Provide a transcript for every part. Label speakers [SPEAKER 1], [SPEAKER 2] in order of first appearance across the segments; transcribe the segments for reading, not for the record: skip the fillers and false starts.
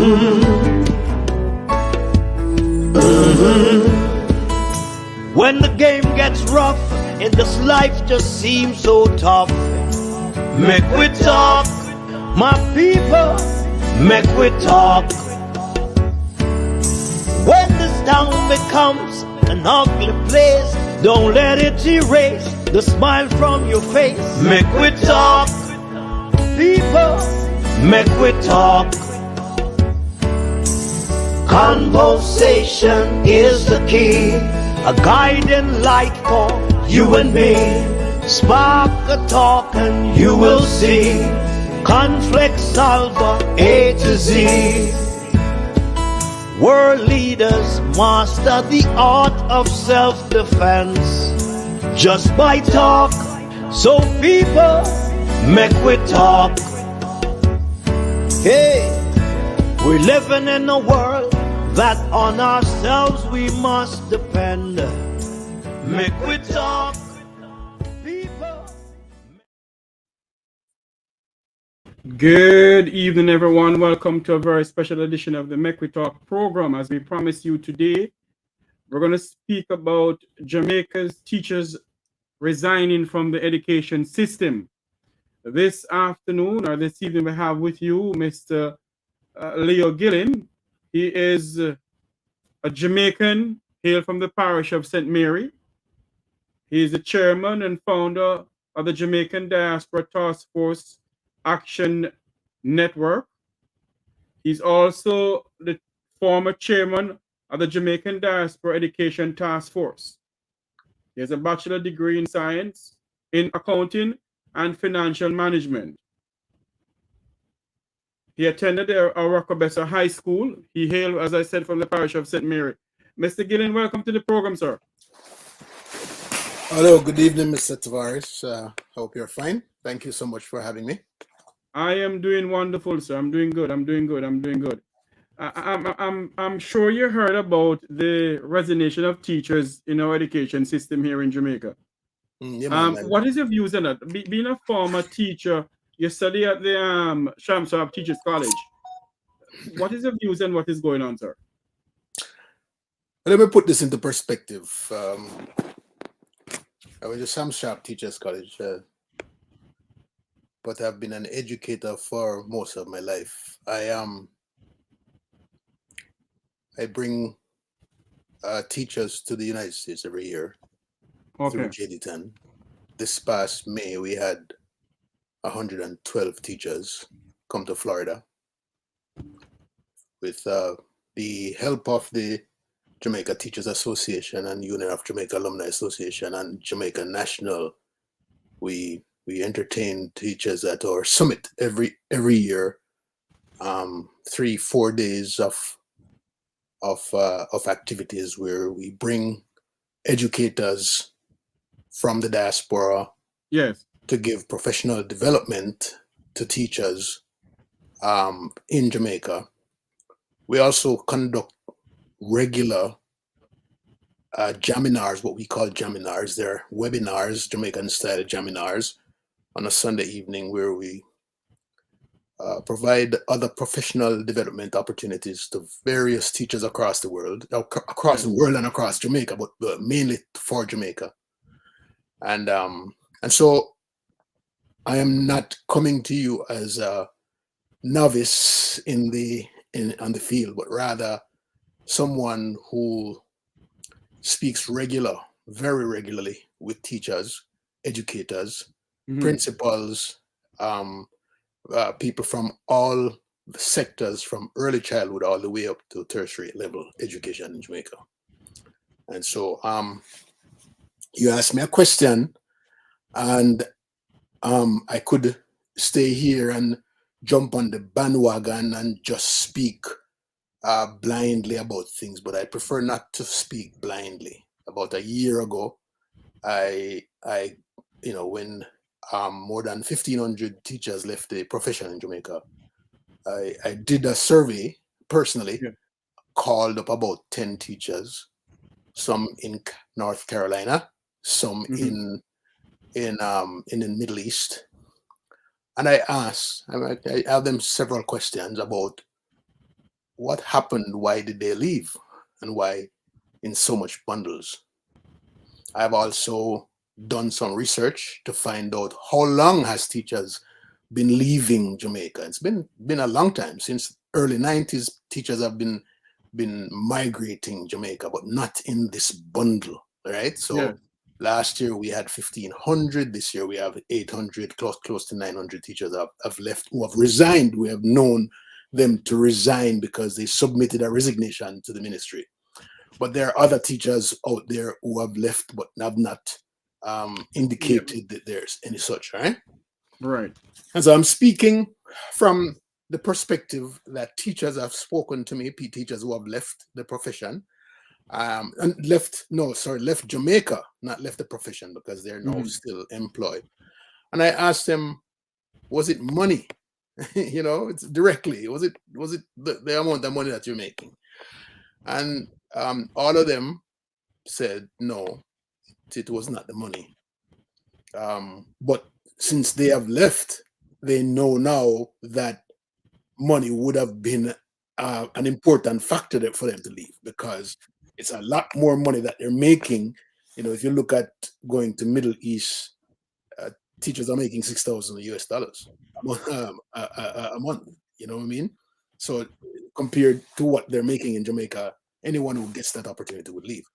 [SPEAKER 1] When the game gets rough and this life just seems so tough, make we talk, my people, make we talk. When this town becomes an ugly place, don't let it erase the smile from your face. Make we talk, people, make we talk. Conversation is the key, a guiding light for you and me. Spark a talk and you will see. Conflict solver A to Z. World leaders master the art of self-defense just by talk. So people, make we talk. Hey, we're living in a world that on ourselves we must depend. Make we talk, people.
[SPEAKER 2] Good evening, everyone. Welcome to a very special edition of the Make We Talk program. As we promised you today, we're going to speak about Jamaica's teachers resigning from the education system. This afternoon or this evening, we have with you Mr. Leo Gillen. He is a Jamaican, hail from the parish of St. Mary. He is the chairman and founder of the Jamaican Diaspora Taskforce Action Network. He's also the former chairman of the Jamaican Diaspora Education Taskforce. He has a bachelor degree in science, in accounting and financial management. He attended Aracobessa High School. He hailed, as I said, from the parish of St. Mary. Mr. Gillen, welcome to the program, sir.
[SPEAKER 3] Hello, good evening, Mr. Tavares. Hope you're fine. Thank you so much for having me.
[SPEAKER 2] I am doing wonderful, sir. I'm doing good. I'm doing good. I'm sure you heard about the resignation of teachers in our education system here in Jamaica. What is your views on that? Being a former teacher, you study at the Shamsab Teachers College. What is your views on what is going on, sir?
[SPEAKER 3] Let me put this into perspective. I went to Shamsab Teachers College, but I've been an educator for most of my life. I bring teachers to the United States every year through JD10. This past May, we had 112 teachers come to Florida with the help of the Jamaica Teachers Association and Union of Jamaica Alumni Association and Jamaican National. We entertain teachers at our summit every year. 3-4 days of activities where we bring educators from the diaspora,
[SPEAKER 2] yes,
[SPEAKER 3] to give professional development to teachers in Jamaica. We also conduct regular jaminars, what we call jaminars. They're webinars, Jamaican style jaminars, on a Sunday evening where we provide other professional development opportunities to various teachers across the world and across Jamaica, but mainly for Jamaica. And so I am not coming to you as a novice on the field, but rather someone who speaks very regularly with teachers, educators, principals, people from all sectors, from early childhood all the way up to tertiary level education in Jamaica. And so you asked me a question, and I could stay here and jump on the bandwagon and just speak blindly about things, but I prefer not to speak blindly. About a year ago, when more than 1,500 teachers left the profession in Jamaica, I did a survey personally, called up about 10 teachers, some in North Carolina, some in the Middle East, and I asked them several questions about what happened? Why did they leave? And why in so much bundles? I've also done some research to find out how long has teachers been leaving Jamaica. It's been a long time. Since early 90s, teachers have been migrating Jamaica, but not in this bundle, right? So
[SPEAKER 2] Yeah.
[SPEAKER 3] last year we had 1,500. This year we have 800, close to 900 teachers have left, who have resigned. We have known them to resign because they submitted a resignation to the ministry. But there are other teachers out there who have left but have not indicated that there's any such, right?
[SPEAKER 2] Right.
[SPEAKER 3] And so I'm speaking from the perspective that teachers have spoken to me, teachers who have left the profession, and left Jamaica, not left the profession, because they're now still employed. And I asked them, was it money? It's directly, was it the amount of money that you're making? And all of them said, no, it was not the money. But since they have left, they know now that money would have been an important factor for them to leave, because it's a lot more money that they're making. If you look at going to Middle East, teachers are making $6,000 a month. You know what I mean? So compared to what they're making in Jamaica, anyone who gets that opportunity would leave.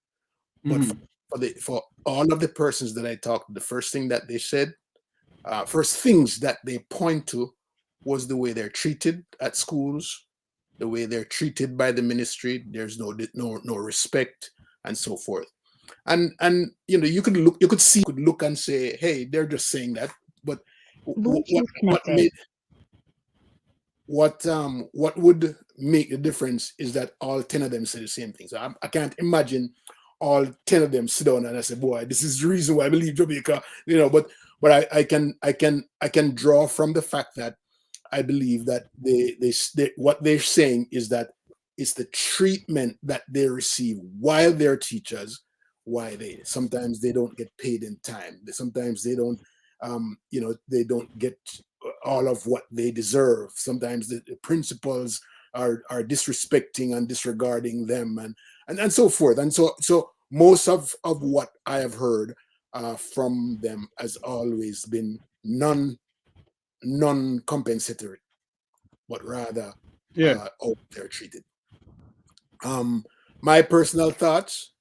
[SPEAKER 3] But for all of the persons that I talked, the first thing that they said, first things that they point to, was the way they're treated at schools, the way they're treated by the ministry. There's no respect, and so forth. And you could look and say, hey, they're just saying that. But what would make the difference is that all 10 of them say the same thing. So I can't imagine all 10 of them sit down and I say, boy, this is the reason why I believe Jamaica, but I can draw from the fact that I believe that they what they're saying is that it's the treatment that they receive while they're teachers, why sometimes they don't get paid in time. Sometimes they don't, they don't get all of what they deserve. Sometimes the principals are disrespecting and disregarding them, and so forth. And so most of what I have heard from them has always been non-compensatory, but rather how they're treated. My personal thoughts,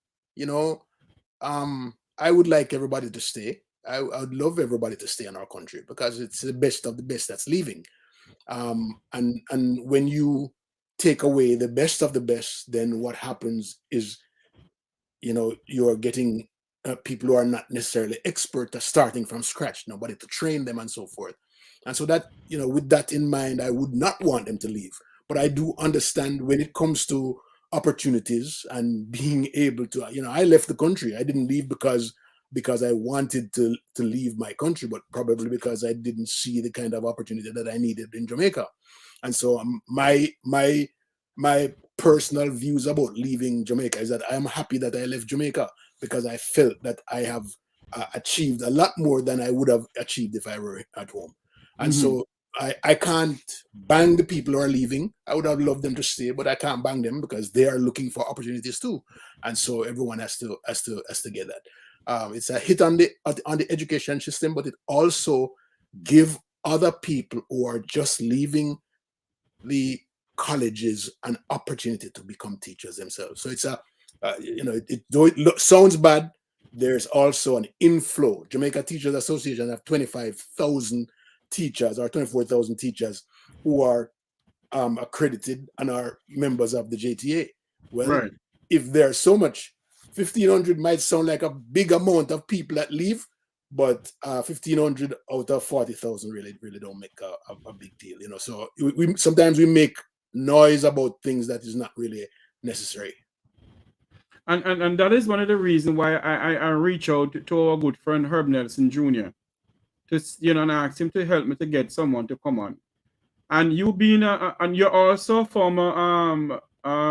[SPEAKER 3] I would like everybody to stay. I would love everybody to stay in our country, because it's the best of the best that's leaving. And when you take away the best of the best, then what happens is, you are getting people who are not necessarily expert at starting from scratch, nobody to train them, and so forth. And so that, with that in mind, I would not want them to leave. But I do understand when it comes to opportunities and being able to, I left the country. I didn't leave because I wanted to leave my country, but probably because I didn't see the kind of opportunity that I needed in Jamaica. And so my personal views about leaving Jamaica is that I am happy that I left Jamaica, because I felt that I have achieved a lot more than I would have achieved if I were at home. And so I can't bang the people who are leaving. I would have loved them to stay, but I can't bang them, because they are looking for opportunities too. And so everyone has to get that. It's a hit on the education system, but it also give other people who are just leaving the colleges an opportunity to become teachers themselves. So it's though it sounds bad, there's also an inflow. Jamaica Teachers Association have 25,000 teachers or 24,000 teachers who are accredited and are members of the JTA. Well, if there's so much, 1,500 might sound like a big amount of people that leave, but 1,500 out of 40,000 really don't make a big deal. So we sometimes make noise about things that is not really necessary.
[SPEAKER 2] And that is one of the reasons why I reach out to our good friend Herb Nelson Jr. to and ask him to help me to get someone to come on. And you being and you're also former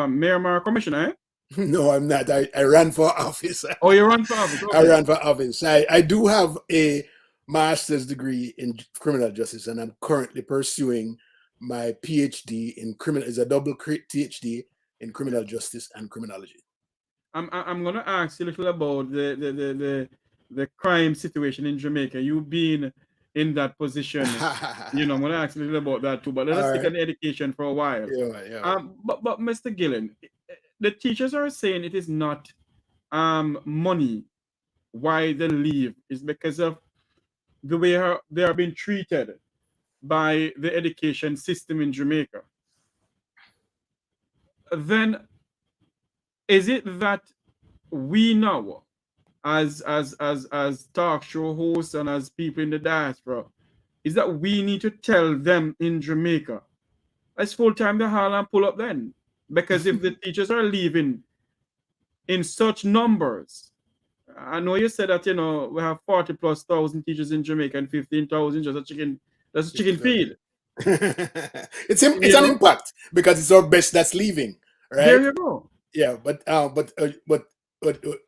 [SPEAKER 2] mayor commissioner, eh?
[SPEAKER 3] No, I'm not. I ran for office.
[SPEAKER 2] Oh, you ran for office? Okay.
[SPEAKER 3] I ran for office. I do have a master's degree in criminal justice, and I'm currently pursuing my PhD in criminal is a double PhD in criminal justice and criminology.
[SPEAKER 2] I'm gonna ask you a little about the crime situation in Jamaica. You've been in that position. I'm gonna ask you a little about that too. But let us stick on education for a while.
[SPEAKER 3] Yeah.
[SPEAKER 2] But Mr. Gillen, the teachers are saying it is not money why they leave. It's because of the way they are being treated by the education system in Jamaica. Then is it that we now, as talk show hosts and as people in the diaspora, is that we need to tell them in Jamaica, it's full time the hall and pull up then? Because if the teachers are leaving in such numbers, I know you said that we have 40,000+ teachers in Jamaica and 15,000 just a chicken. That's a chicken feed.
[SPEAKER 3] It's an impact because it's our best that's leaving, right?
[SPEAKER 2] There you go.
[SPEAKER 3] Yeah, but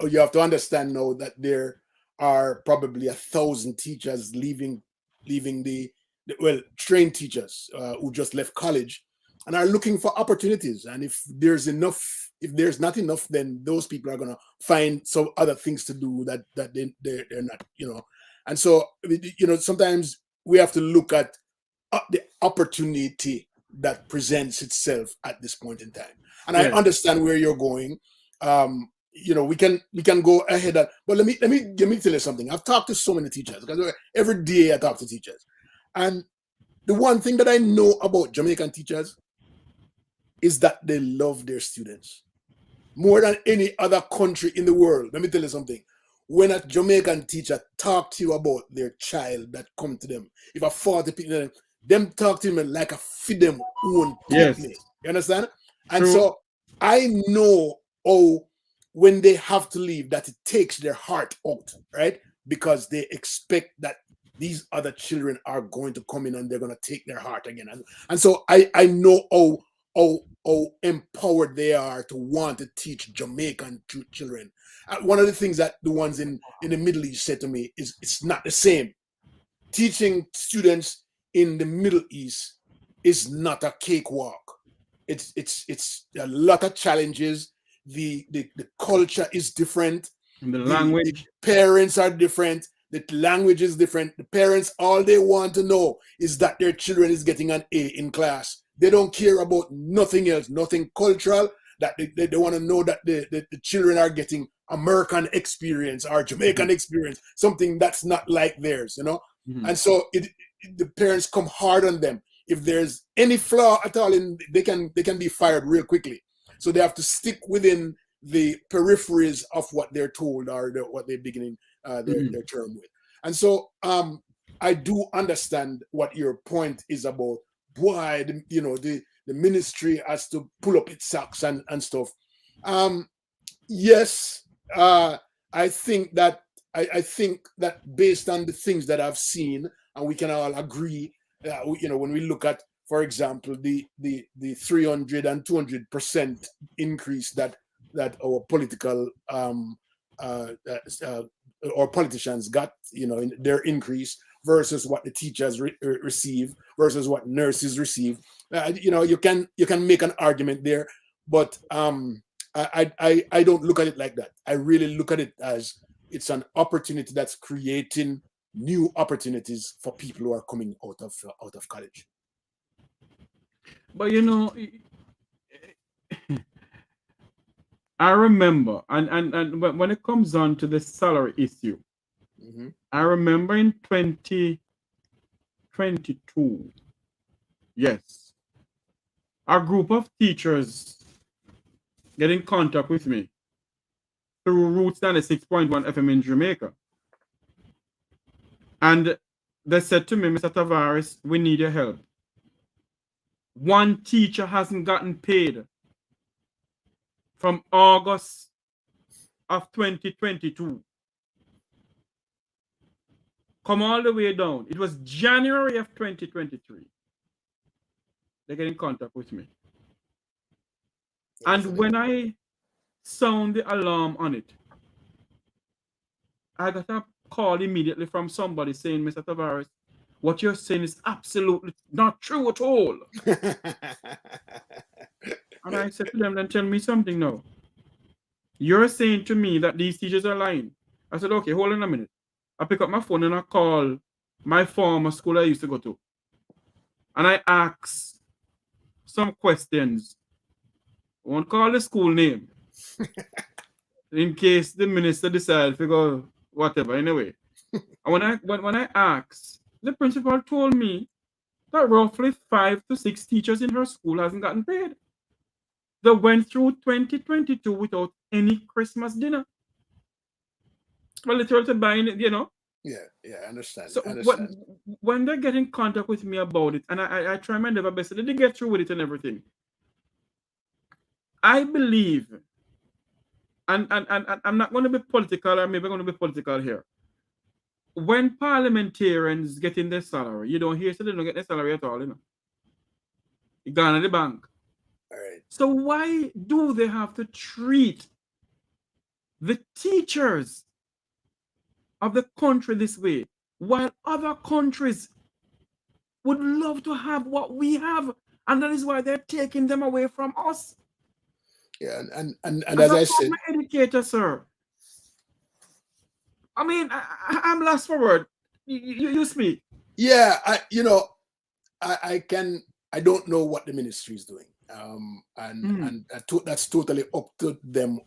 [SPEAKER 3] you have to understand now that there are probably 1,000 teachers leaving the trained teachers who just left college and are looking for opportunities. And if there's not enough, then those people are gonna find some other things to do that they're not, And so sometimes we have to look at the opportunity that presents itself at this point in time. And I understand where you're going. We can go ahead, but let me tell you something. I've talked to so many teachers because every day I talk to teachers, and the one thing that I know about Jamaican teachers is that they love their students more than any other country in the world. Let me tell you something. When a Jamaican teacher talk to you about their child that come to them, if a 40 people, them talk to them like a feed them own company. You understand? And so I know when they have to leave, that it takes their heart out, right? Because they expect that these other children are going to come in and they're going to take their heart again. And so I know how empowered they are to want to teach Jamaican children. One of the things that the ones in the Middle East said to me is it's not the same. Teaching students in the Middle East is not a cakewalk. It's a lot of challenges. The culture is different.
[SPEAKER 2] And the language.
[SPEAKER 3] The parents are different. The language is different. The parents, all they want to know is that their children is getting an A in class. They don't care about nothing else, nothing cultural. That they want to know that the children are getting American experience or Jamaican experience, something that's not like theirs, And so the parents come hard on them. If there's any flaw at all, they can be fired real quickly. So they have to stick within the peripheries of what they're told or what they're beginning their term with. And so I do understand what your point is about. Why the ministry has to pull up its socks and stuff. Yes, I think that based on the things that I've seen, and we can all agree, when we look at, for example, the 300 and 200% increase that our political or politicians got, in their increase versus what the teachers receive versus what nurses receive, you can make an argument there, but I don't look at it like that. I really look at it as it's an opportunity that's creating new opportunities for people who are coming out of college.
[SPEAKER 2] But I remember, and when it comes on to the salary issue, I remember in 2022, yes, a group of teachers get in contact with me through Roots 96.1 FM in Jamaica. And they said to me, Mr. Tavares, we need your help. One teacher hasn't gotten paid from August of 2022. Come all the way down. It was January of 2023. They get in contact with me. And when I sound the alarm on it, I got a call immediately from somebody saying, Mr. Tavares, what you're saying is absolutely not true at all. And I said to them, then tell me something now. You're saying to me that these teachers are lying. I said, okay, hold on a minute. I pick up my phone and I call my former school I used to go to. And I ask some questions. I won't call the school name. In case the minister decides to go whatever, anyway. And when I asked, the principal told me that roughly 5 to 6 teachers in her school hasn't gotten paid. They went through 2022 without any Christmas dinner. Well, literally buying it, you know.
[SPEAKER 3] Yeah, I understand.
[SPEAKER 2] So when they get in contact with me about it, and I try my level best, they get through with it and everything. I believe, and I'm not going to be political, or maybe I'm going to be political here. When parliamentarians get in their salary, you don't hear so they don't get their salary at all, you know. You gone to the bank.
[SPEAKER 3] All right.
[SPEAKER 2] So why do they have to treat the teachers of the country this way, while other countries would love to have what we have, and that is why they're taking them away from us?
[SPEAKER 3] Yeah, and as I said,
[SPEAKER 2] educator, sir. I mean, I'm lost for word. You speak.
[SPEAKER 3] Yeah, I don't know what the ministry is doing, and that's totally up to them.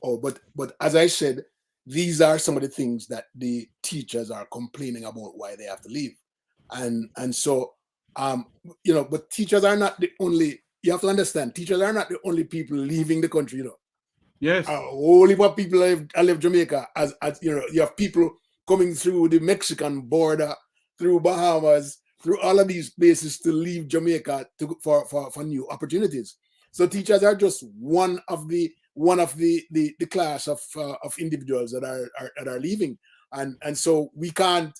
[SPEAKER 3] But as I said, these are some of the things that the teachers are complaining about why they have to leave, and so but teachers are not the only. You have to understand, teachers are not the only people leaving the country. You know,
[SPEAKER 2] yes,
[SPEAKER 3] only what people left Jamaica. As you have people coming through the Mexican border, through Bahamas, through all of these places to leave Jamaica for new opportunities. So teachers are just one of the class of individuals that are leaving, and so we can't.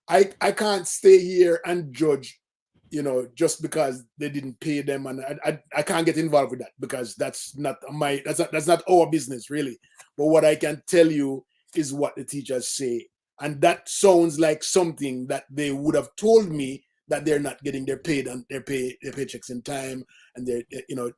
[SPEAKER 3] I can't stay here and judge, just because they didn't pay them, and I can't get involved with that, because that's not our business really. But what I can tell you is what the teachers say, and that sounds like something that they would have told me, that they're not getting their paychecks in time, and they're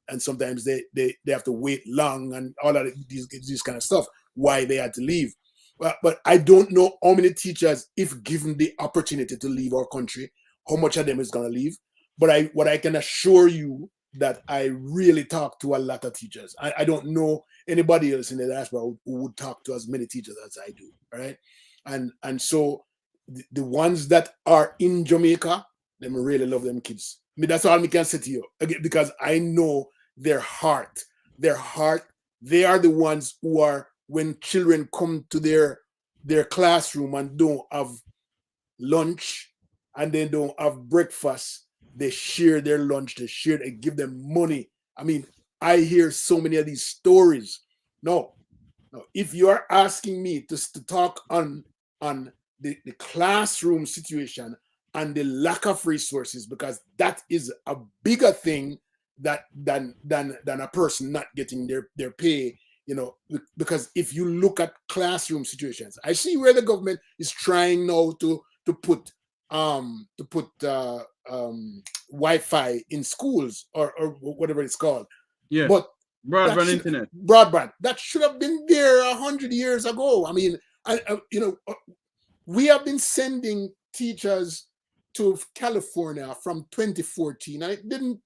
[SPEAKER 3] and sometimes they have to wait long, and all of these kind of stuff, why they had to leave. But I don't know how many teachers, if given the opportunity to leave our country, how much of them is going to leave. But what I can assure you, that I really talk to a lot of teachers. I don't know anybody else in the diaspora who would talk to as many teachers as I do, right? And so the ones that are in Jamaica, them really love them kids. I mean, that's all I can say to you, again, because I know their heart. They are the ones who are, when children come to their classroom and don't have lunch and they don't have breakfast, they share their lunch, they give them money. I mean, I hear so many of these stories. No, if you are asking me to talk on the classroom situation and the lack of resources, because that is a bigger thing than a person not getting their pay, because if you look at classroom situations, I see where the government is trying now to put Wi-Fi in schools, or whatever it's called.
[SPEAKER 2] Yeah.
[SPEAKER 3] But
[SPEAKER 2] broadband internet.
[SPEAKER 3] Broadband. That should have been there 100 years ago. I mean, we have been sending teachers to California from 2014, and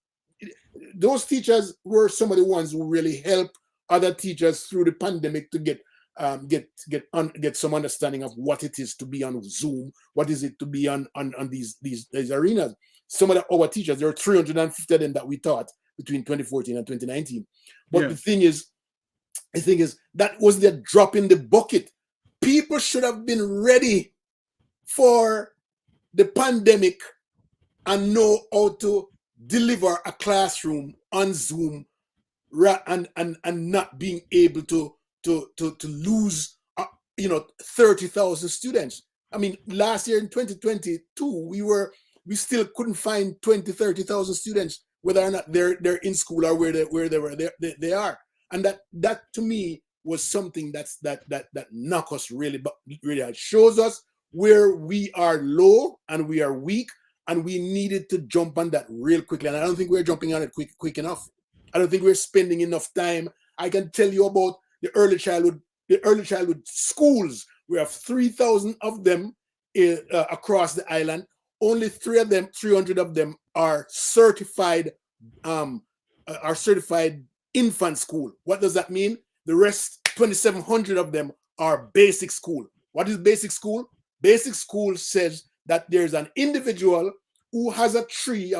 [SPEAKER 3] those teachers were some of the ones who really helped other teachers through the pandemic to get some understanding of what it is to be on Zoom, what is it to be on these arenas. Some of our teachers, there were 350 of them that we taught between 2014 and 2019. But the thing is, that was the drop in the bucket. People should have been ready for the pandemic and know how to deliver a classroom on Zoom, and not being able to lose 30,000 students. I mean, last year in 2022, we still couldn't find 30,000 students, whether or not they're in school or where they are. And that to me was something that knocked us really out. Shows us where we are low and we are weak, and we needed to jump on that real quickly. And I don't think we're jumping on it quick enough. I don't think we're spending enough time. I can tell you about the early childhood schools. We have 3,000 of them across the island. Only 300 of them are certified infant school. What does that mean? The rest, 2,700 of them, are basic school. What is basic school? Basic school says that there's an individual who has a tree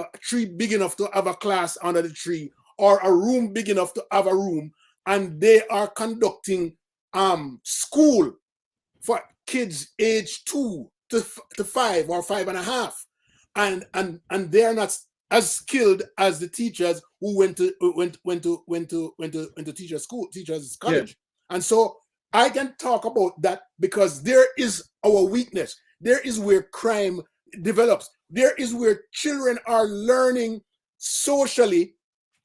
[SPEAKER 3] big enough to have a class under the tree, or a room big enough to have a room, and they are conducting school for kids age 2 to 5 or 5.5, and they are not as skilled as the teachers who went to teachers college. Yeah. And so I can talk about that because there is our weakness. There is where crime develops. There is where children are learning socially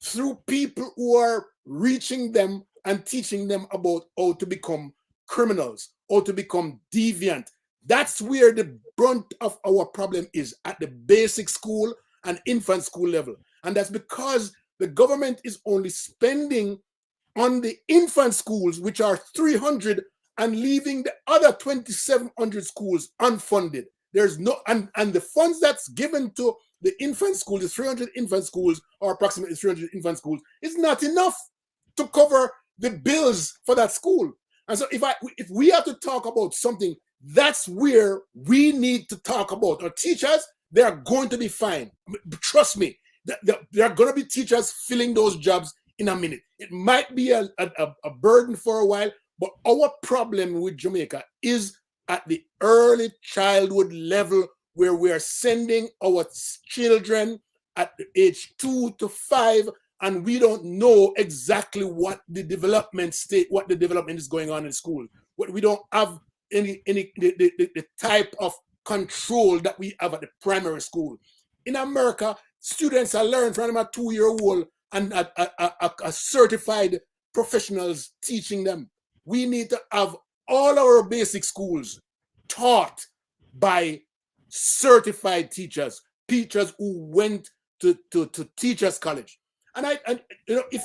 [SPEAKER 3] through people who are reaching them and teaching them about how to become criminals, how to become deviant. That's where the brunt of our problem is, at the basic school and infant school level. And that's because the government is only spending on the infant schools, which are 300, and leaving the other 2,700 schools unfunded. There's no, and the funds that's given to the infant school, the 300 infant schools, or approximately 300 infant schools, is not enough to cover the bills for that school. And so if we have to talk about something, that's where we need to talk about. Our teachers, they are going to be fine. Trust me, there are going to be teachers filling those jobs in a minute. It might be a burden for a while, but our problem with Jamaica is at the early childhood level, where we are sending our children at the age 2 to 5, and we don't know exactly what the development is going on in school. We don't have the type of control that we have at the primary school. In America, students are learning from a 2-year-old and a certified professionals teaching them. We need to have all our basic schools taught by certified teachers who went to teachers college. And if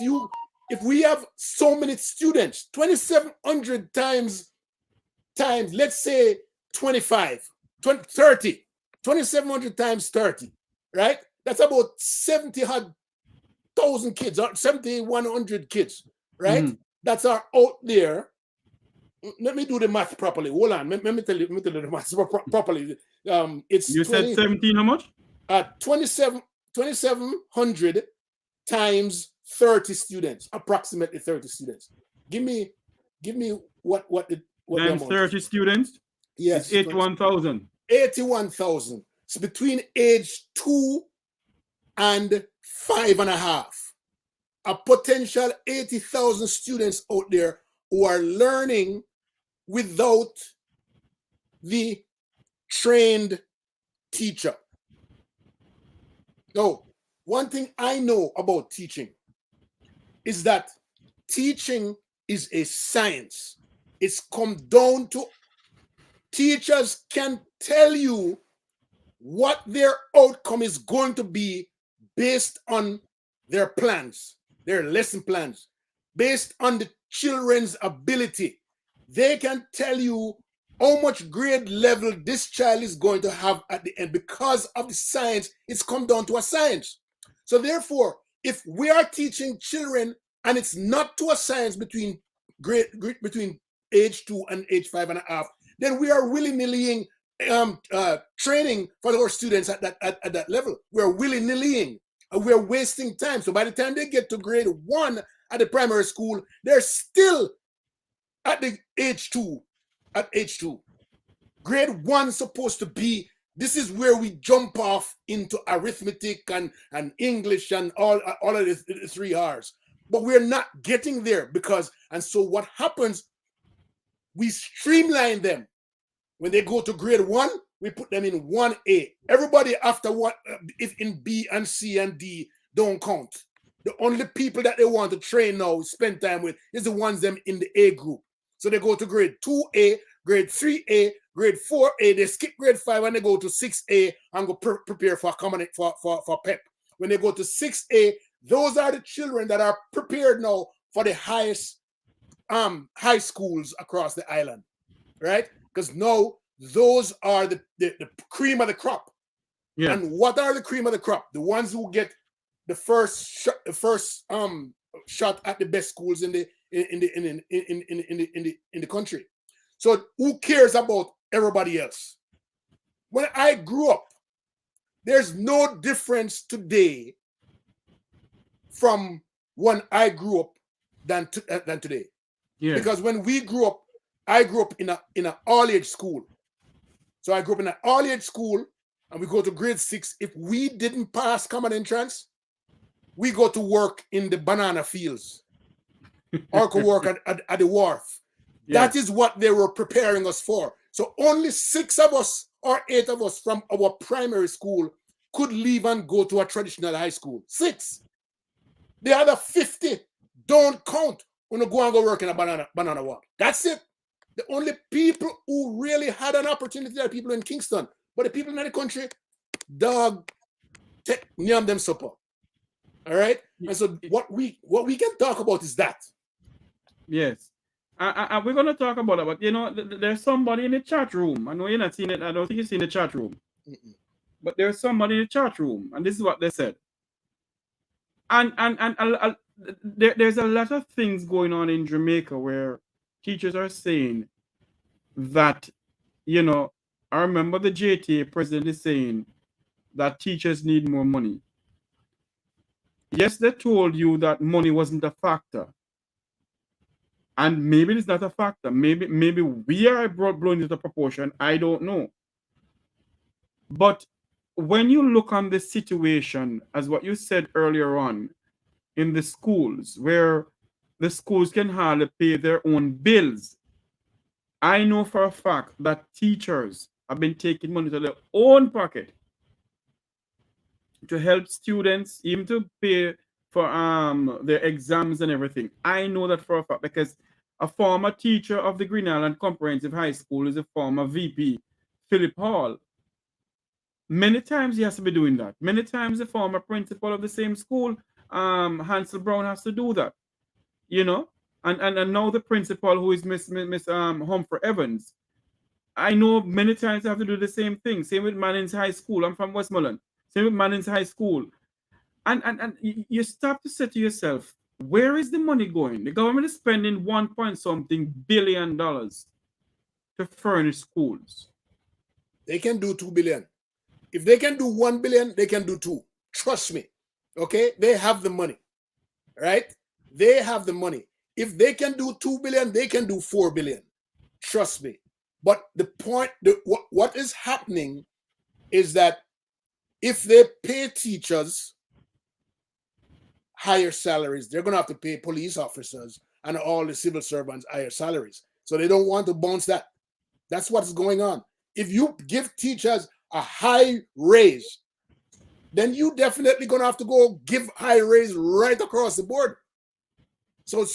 [SPEAKER 3] we have so many students, 2,700 times, let's say 25, 30, 2,700 times 30, right? That's about 70,000 kids, or 7,100 kids, right? Mm-hmm. That are out there. Let me do the math properly. Hold on. Let me tell you the math properly. It's
[SPEAKER 2] you 20, said 17. How much?
[SPEAKER 3] 2,700 times 30 students, approximately 30 students. Give me what the
[SPEAKER 2] times 30 students.
[SPEAKER 3] Yes,
[SPEAKER 2] 81,000.
[SPEAKER 3] 81,000. It's between age 2 and 5.5. A potential 80,000 students out there who are learning without the trained teacher. Now, one thing I know about teaching is that teaching is a science. It's come down to teachers can tell you what their outcome is going to be based on their plans, their lesson plans, based on the children's ability. They can tell you how much grade level this child is going to have at the end. Because of the science, it's come down to a science. So therefore, if we are teaching children and it's not to a science between age 2 and age 5.5, then we are willy-nillying training for our students at that level. We're willy-nillying and we're wasting time. So by the time they get to grade 1 at the primary school, they're still at the age 2. At age 2. Grade 1 is supposed to be, this is where we jump off into arithmetic and English and all of the 3 R's. But we're not getting there and so what happens, we streamline them. When they go to grade 1, we put them in 1A. Everybody after what, if in B and C and D don't count. The only people that they want to train now, spend time with, is the ones them in the A group. So they go to grade 2A, grade 3A, grade 4A, they skip grade 5 and they go to 6A and go prepare for for PEP. When they go to 6A, those are the children that are prepared now for the highest high schools across the island, right? Because now those are the cream of the crop. Yeah. And what are the cream of the crop? The ones who get the first shot at the best schools in the country. So who cares about everybody else? When I grew up, there's no difference today from when I grew up than today. Yeah. Because when we grew up, I grew up in an all-age school. So I grew up in an all-age school, and we go to grade 6. If we didn't pass common entrance, we go to work in the banana fields or could work at the wharf. Yeah. That is what they were preparing us for. So only 6 of us or 8 of us from our primary school could leave and go to a traditional high school. 6. The other 50 don't count when you go and go work in a banana walk. That's it. The only people who really had an opportunity are people in Kingston. But the people in the country, dog, take nyam them supper. All right? And so what we can talk about is that.
[SPEAKER 2] Yes. We're going to talk about it, but you know, there's somebody in the chat room. I know you're not seeing it. I don't think you've seen the chat room. But there's somebody in the chat room, and this is what they said. And there's a lot of things going on in Jamaica where teachers are saying that, you know, I remember the JTA president is saying that teachers need more money. Yes, they told you that money wasn't a factor. And maybe it's not a factor. Maybe we are blowing it a proportion. I don't know. But when you look on the situation, as what you said earlier on, in the schools, where the schools can hardly pay their own bills, I know for a fact that teachers have been taking money to their own pocket to help students, even to pay for their exams and everything. I know that for a fact because a former teacher of the Green Island Comprehensive High School is a former VP, Philip Hall. Many times he has to be doing that. Many times the former principal of the same school, Hansel Brown, has to do that. You know? And now the principal, who is Miss Humphrey Evans, I know many times I have to do the same thing. Same with Manning's High School. I'm from Westmoreland. Same with Manning's High School. And you stop to say to yourself, where is the money going? The government is spending $1.something billion to furnish schools.
[SPEAKER 3] They can do $2 billion. If they can do $1 billion, they can do 2. Trust me. Okay? They have the money. Right? They have the money. If they can do $2 billion, they can do $4 billion. Trust me. But the point, what is happening is that if they pay teachers higher salaries, they're going to have to pay police officers and all the civil servants higher salaries. So they don't want to bounce that. That's what's going on. If you give teachers a high raise, then you definitely going to have to go give high raise right across the board. So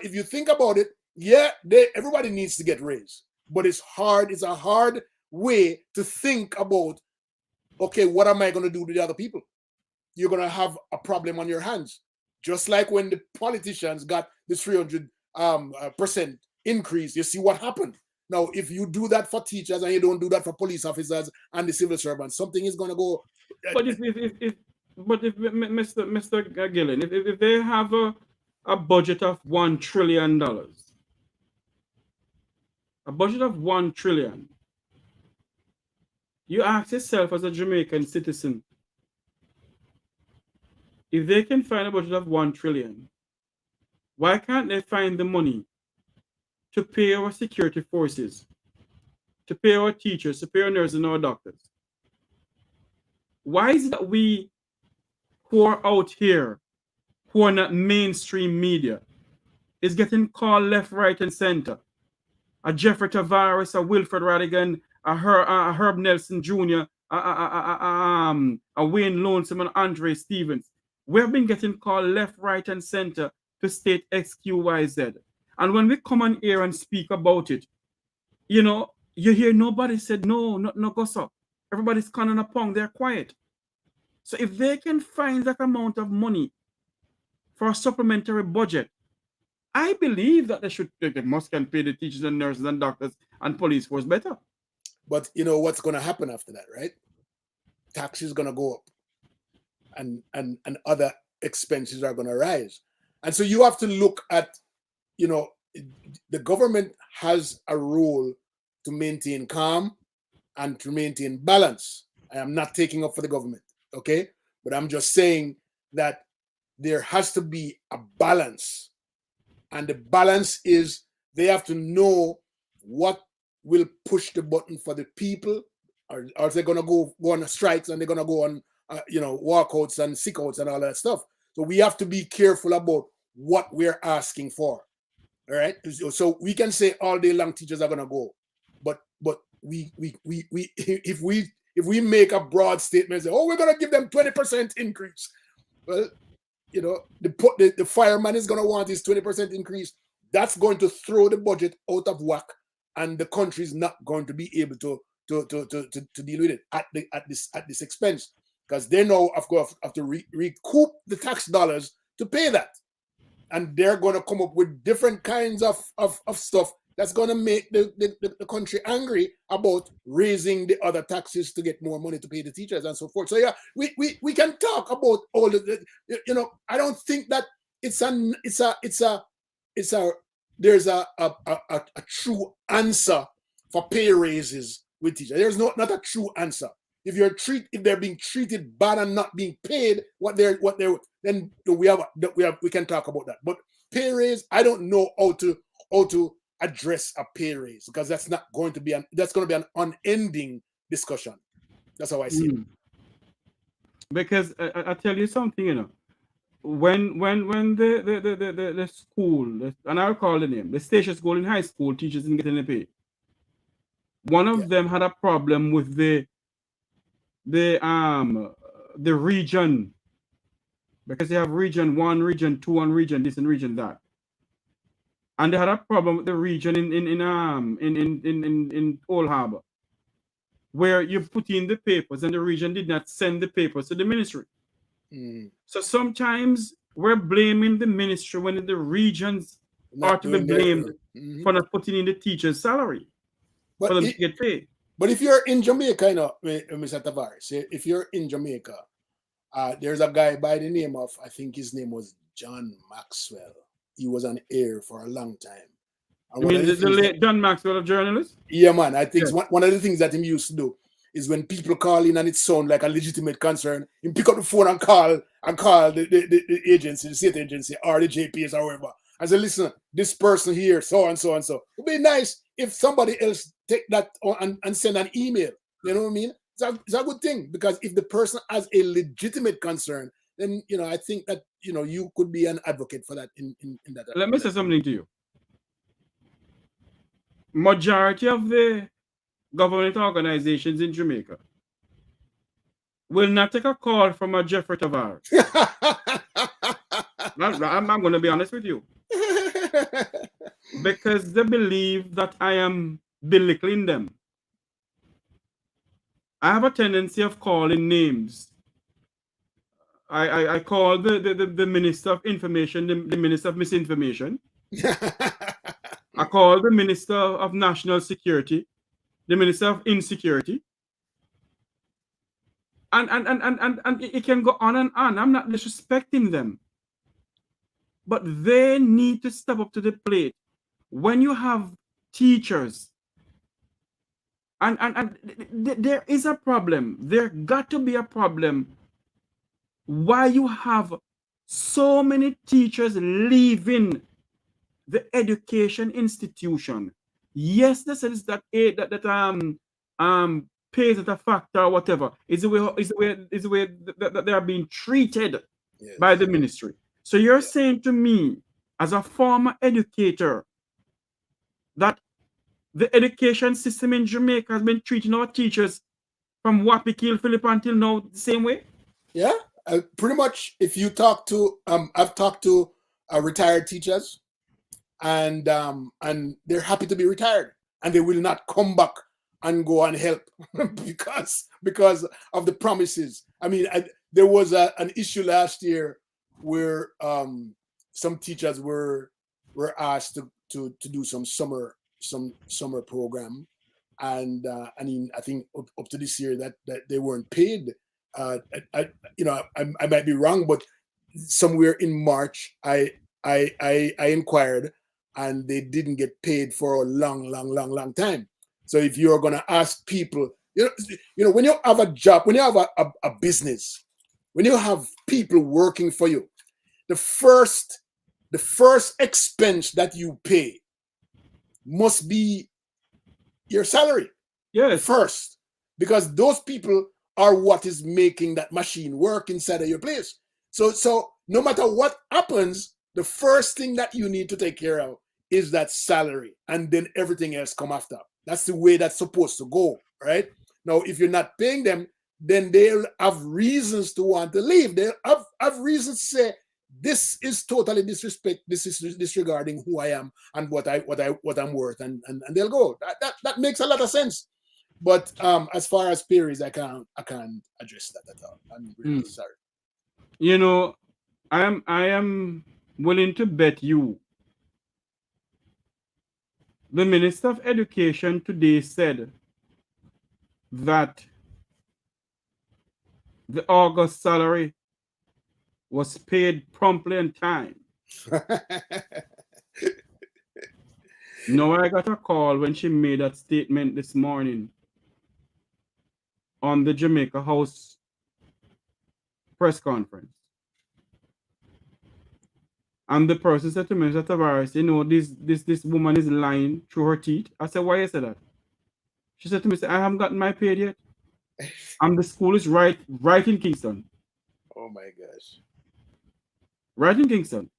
[SPEAKER 3] if you think about it, yeah, everybody needs to get raised, but it's hard. It's a hard way to think about, okay, what am I going to do to the other people? You're going to have a problem on your hands. Just like when the politicians got the 300% increase, you see what happened. Now, if you do that for teachers and you don't do that for police officers and the civil servants, something is going to go.
[SPEAKER 2] But if Mr. Gillen, if they have a budget of $1 trillion, a budget of $1 trillion, you ask yourself as a Jamaican citizen, if they can find a budget of $1 trillion, why can't they find the money to pay our security forces, to pay our teachers, to pay our nurses and our doctors? Why is it that we who are out here, who are not mainstream media, is getting called left, right, and center? A Jeffrey Tavares, a Wilfred Radigan, a Herb Nelson Jr., a Wayne Lonesome, and Andre Stevens. We have been getting called left, right, and center to state X, Q, Y, Z. And when we come on here and speak about it, you know, You hear nobody said no, no gossip. Everybody's conning upon, they're quiet. So if they can find that amount of money for a supplementary budget, I believe that they must can pay the teachers and nurses and doctors and police force better.
[SPEAKER 3] But you know what's going to happen after that, right? Taxes going to go up, and other expenses are going to rise, and so you have to look at, you know, the government has a role to maintain calm and to maintain balance. I am not taking up for the government, okay? But I'm just saying that there has to be a balance. And the balance is they have to know what will push the button for the people, or they're going to go on strikes and they're going to go on, walkouts and sickouts and all that stuff. So we have to be careful about what we're asking for. All right. So we can say all day long teachers are going to go, but we if we make a broad statement, say, oh, we're going to give them 20% increase. Well, you know, the fireman is going to want his 20% increase. That's going to throw the budget out of whack, and the country is not going to be able to deal with it at this expense, because they now have to recoup the tax dollars to pay that, and they're going to come up with different kinds of stuff that's going to make the country angry about raising the other taxes to get more money to pay the teachers and so forth. So yeah, we can talk about all the you know, I don't think that there's a true answer for pay raises with teachers. There's not a true answer. If they're being treated bad and not being paid what they're then we can talk about that. But pay raise, I don't know how to address a pay raise, because that's going to be an unending discussion. That's how I see it.
[SPEAKER 2] Because I tell you something, you know, when the school, and I'll call the name, the station school in high school, teachers didn't get any pay. One of them had a problem with the region, because they have region 1, region 2, and region this and region that. And they had a problem with the region in Old Harbor, where you put in the papers and the region did not send the papers to the ministry. So sometimes we're blaming the ministry when the regions are to be blamed for not putting in the teacher's salary for them to get paid.
[SPEAKER 3] But if you're in Jamaica, you know, Mr. Tavares, if you're in Jamaica, there's a guy by the name of, I think his name was John Maxwell. He was on air for a long time.
[SPEAKER 2] You mean the late John Maxwell of journalists?
[SPEAKER 3] Yeah, man. I think one of the things that he used to do is when people call in and it sounds like a legitimate concern, he pick up the phone and call the agency, the state agency, or the JPS or whatever, and say, listen, this person here, so and so and so. It would be nice if somebody else take that and send an email. You know what I mean? It's a good thing, because if the person has a legitimate concern, then, you know, I think that, you know, you could be an advocate for that in that.
[SPEAKER 2] Let me say something to you. Majority of the government organizations in Jamaica will not take a call from a Jeffrey Tavares. I'm going to be honest with you. Because they believe that I am belittling them. I have a tendency of calling names. I call the Minister of Information the Minister of Misinformation. I call the Minister of National Security the Minister of Insecurity. And it can go on and on. I'm not disrespecting them. But they need to step up to the plate. When you have teachers, and there is a problem. There got to be a problem why you have so many teachers leaving the education institution. Yes, this is that pays at a factor or whatever. Is the way that they are being treated by the ministry. So you're saying to me, as a former educator, that the education system in Jamaica has been treating our teachers from Wapikil, Philip until now the same way?
[SPEAKER 3] Yeah, pretty much. If you talk to, I've talked to retired teachers, and they're happy to be retired. and they will not come back and go and help because of the promises. I mean, there was an issue last year where some teachers were asked to do some summer program, and I mean, I think up to this year that they weren't paid. I might be wrong, but somewhere in March I inquired, and they didn't get paid for a long time. So if you're going to ask people, when you have a job, when you have a business, when you have people working for you, the first expense that you pay must be your salary.
[SPEAKER 2] Yes.
[SPEAKER 3] First, because those people are what is making that machine work inside of your place. So no matter what happens, the first thing that you need to take care of is that salary, and then everything else come after. That's the way that's supposed to go, right? Now, if you're not paying them, then they'll have reasons to want to leave. They'll have reasons to say, this is totally disrespect. This is disregarding who I am and what I'm worth, and they'll go. That makes a lot of sense. But as far as peers, I can't address that at all. I'm really sorry.
[SPEAKER 2] I am willing to bet you the Minister of Education today said that the August salary was paid promptly in time. No, I got a call when she made that statement this morning on the Jamaica House press conference. And the person said to me, Mr. Tavares, this woman is lying through her teeth. I said, why you say that? She said to me, I haven't gotten my paid yet. And the school is right in Kingston.
[SPEAKER 3] Oh my gosh.
[SPEAKER 2] Right in Kingston.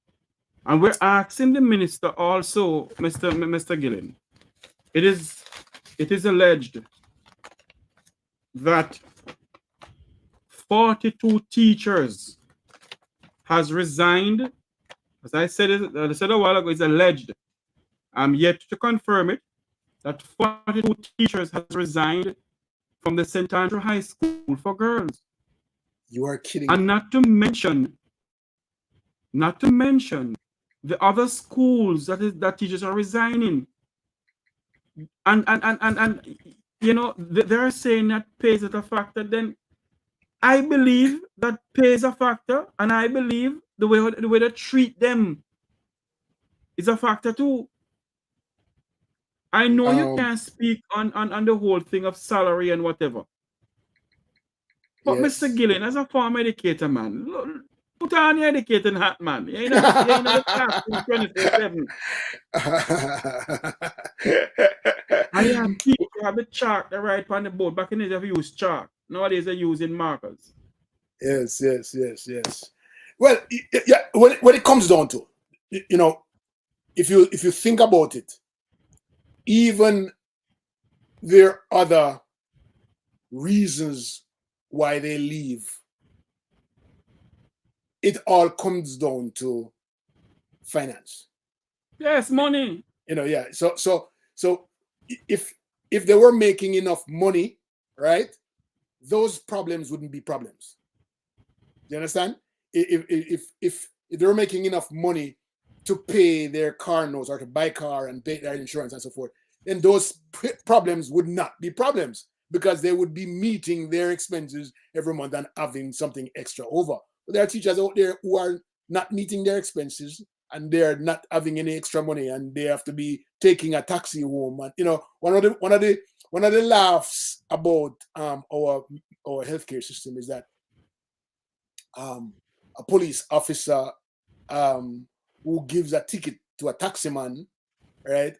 [SPEAKER 2] And we're asking the minister also, Mr. Gillen. It is alleged that 42 teachers has resigned. As I said a while ago, it's alleged. I'm yet to confirm it, that 42 teachers has resigned from the St. Andrew High School for girls.
[SPEAKER 3] You are kidding.
[SPEAKER 2] And not to mention the other schools that teachers are resigning. And they're saying that pay is a factor. Then I believe that pay is a factor, and I believe the way they treat them is a factor too. I know you can't speak on the whole thing of salary and whatever. But yes. Mr. Gillen, as a former educator, man, put on your educating hat, man. You ain't the class in 2027. I am people have the chalk they write on the board. Back in the day, they used chalk. Nowadays, they're using markers.
[SPEAKER 3] Yes. Well, yeah. When it comes down to, if you think about it, even there are other reasons why they leave. It all comes down to finance.
[SPEAKER 2] Yes, money.
[SPEAKER 3] Yeah. So if they were making enough money, right, those problems wouldn't be problems. Do you understand? If they were making enough money to pay their car notes or to buy a car and pay their insurance and so forth, then those problems would not be problems, because they would be meeting their expenses every month and having something extra over. But there are teachers out there who are not meeting their expenses, and they're not having any extra money, and they have to be taking a taxi home. And one of the laughs about our healthcare system is that a police officer who gives a ticket to a taxi man, right,